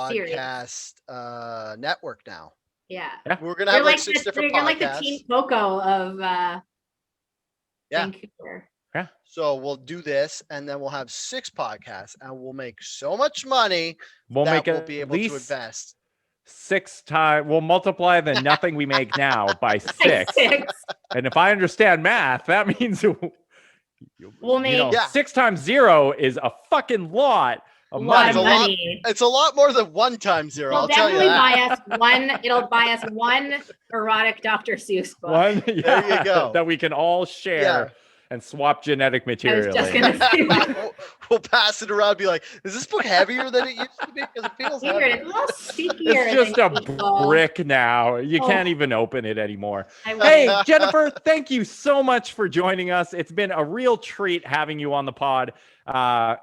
Series. podcast network now. Yeah. We're gonna have like 6 the, different you're podcasts. like the Team Coco of Yeah. Vancouver. So we'll do this, and then we'll have 6 podcasts, and we'll make so much money We'll that make we'll at be able to least invest. 6 times. We'll multiply the nothing we make now by 6. And if I understand math, that means We'll make Yeah. 6 times 0 is a fucking lot a of lot money. of It's a lot. money. It's a lot more than 1 times 0. It'll I'll tell you definitely that. buy us one. It'll buy us one erotic Dr. Seuss book. One, There you go. that we can all share Yeah. and swap genetic I material. was just in. gonna say that. We'll pass it around and be like, is this book heavier than it used to be? Because it feels Weird. heavy. It's a little stickier. It's just than a usual. brick now. You Oh. can't even open it anymore. I will. Hey, Jennifer, thank you so much for joining us. It's been a real treat having you on the pod.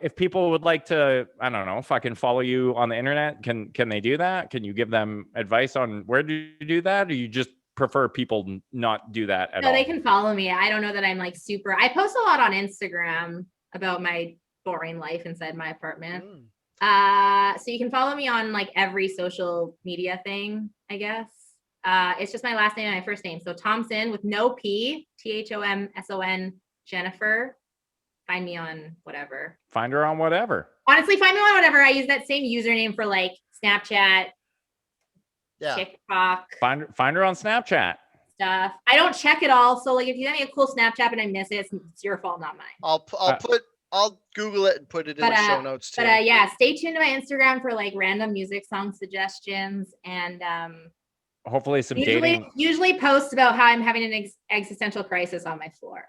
If people would like to, I don't know, fucking follow you on the internet, can they do that? Can you give them advice on where to do that? Or you just prefer people not do that at So all? they can follow me. I don't know that I'm like super. I post a lot on Instagram about my boring life inside my apartment. So you can follow me on like every social media thing, I guess. It's just my last name and my first name. So Thomson with no P, Thomson, Jennifer. Find me on whatever. Find her on whatever. Honestly, find me on whatever. I use that same username for like Snapchat, Yeah. TikTok Find her on Snapchat. stuff. I don't check it all. So like if you send me a cool Snapchat and I miss it, it's your fault, not mine. I'll Google it and put it in the show notes too. But yeah, stay tuned to my Instagram for like random music song suggestions and Hopefully some dating. usually post about how I'm having an existential crisis on my floor.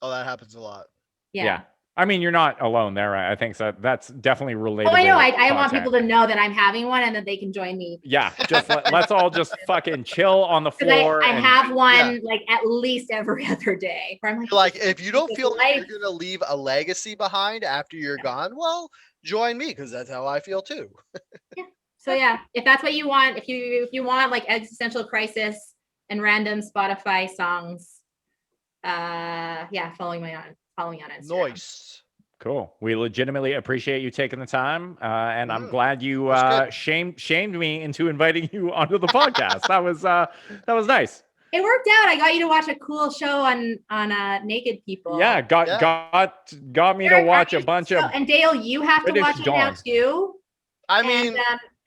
Oh, that happens a lot. Yeah. I mean, you're not alone there, right? I think so. That's definitely relatable. Oh, I know. I want content. people to know that I'm having one and that they can join me. Yeah, just let's all just fucking chill on the Because floor. I and have one like at least every other day. Where I'm Like, if you don't It's feel like life. you're gonna leave a legacy behind after you're gone, well, join me because that's how I feel too. So yeah, if that's what you want, if you want like existential crisis and random Spotify songs, follow me on Instagram. Nice. Cool. We legitimately appreciate you taking the time, and I'm glad you That's shamed me into inviting you onto the podcast. That was nice. It worked out. I got you to watch a cool show on Naked People. Yeah, got me to Eric, watch are a you bunch still- of. and Dale, you have to British watch it now Dawn. too. I mean,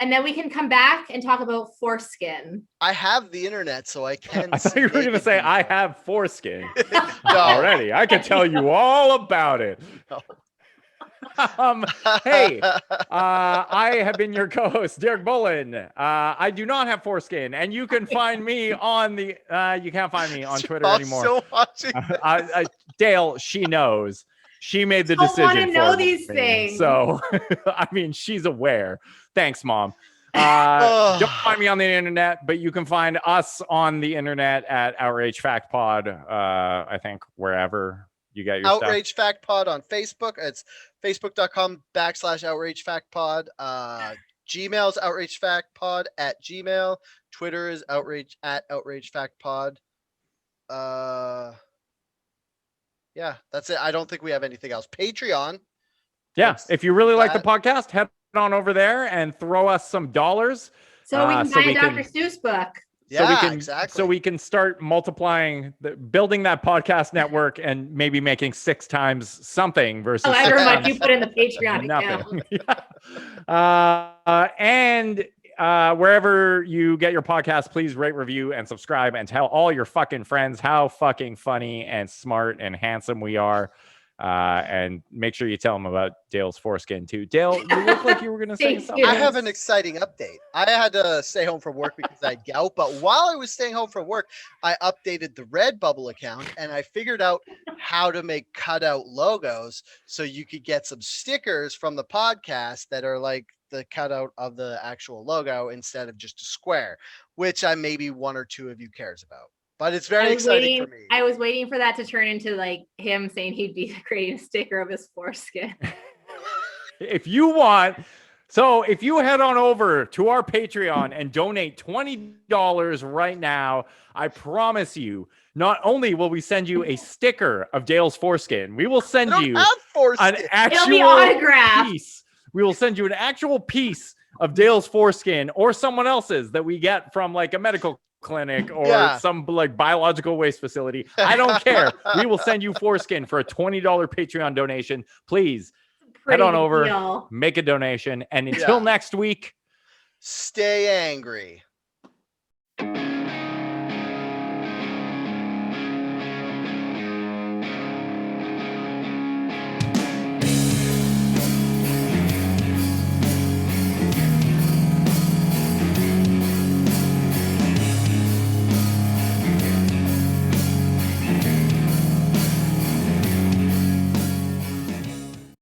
And then we can come back and talk about foreskin. I have the internet, so I can. I thought you were going to naked say I people. have foreskin No. already. I can tell you all about it. No. Hey, I have been your co-host, Derek Bullen. I do not have foreskin, and you can find me on the. You can't find me on Twitter I'm anymore. still watching. Dale, she knows. She made the I don't wanna decision. know for these me. things. So, I mean, she's aware. Thanks, Mom. Don't find me on the internet, but you can find us on the internet at Outrage Fact Pod. I think wherever you get your Outrage stuff. Fact Pod on Facebook. It's facebook.com/Outrage Fact Pod. Gmail's Outrage Fact Pod at Gmail. Twitter is Outrage Fact Pod. Yeah, that's it. I don't think we have anything else. Patreon. Yeah, if you really like the that. podcast, head on over there and throw us some dollars. So we can so buy we a Dr. can- Seuss book. Yeah, exactly. So we can start multiplying, building that podcast network, and maybe making 6 times something versus However 6 much times you put in the Patreon account. nothing. And wherever you get your podcast, please rate, review, and subscribe, and tell all your fucking friends how fucking funny and smart and handsome we are. And make sure you tell them about Dale's foreskin too. Dale, you look like you were gonna say Thank something. you. I have an exciting update. I had to stay home from work because I had gout, but while I was staying home from work, I updated the Redbubble account and I figured out how to make cutout logos so you could get some stickers from the podcast that are like the cutout of the actual logo instead of just a square, which I maybe 1 or 2 of you cares about. But it's very exciting for me. I was waiting for that to turn into like him saying he'd be creating a sticker of his foreskin. If you want, so if you head on over to our Patreon and donate $20 right now, I promise you, not only will we send you a sticker of Dale's foreskin, we will send you have foreskin. an It'll be actual autographed. piece. We will send you an actual piece of Dale's foreskin or someone else's that we get from like a medical clinic or some like biological waste facility. I don't care. We will send you foreskin for a $20 Patreon donation. Please head on over, make a donation, and until next week, stay angry.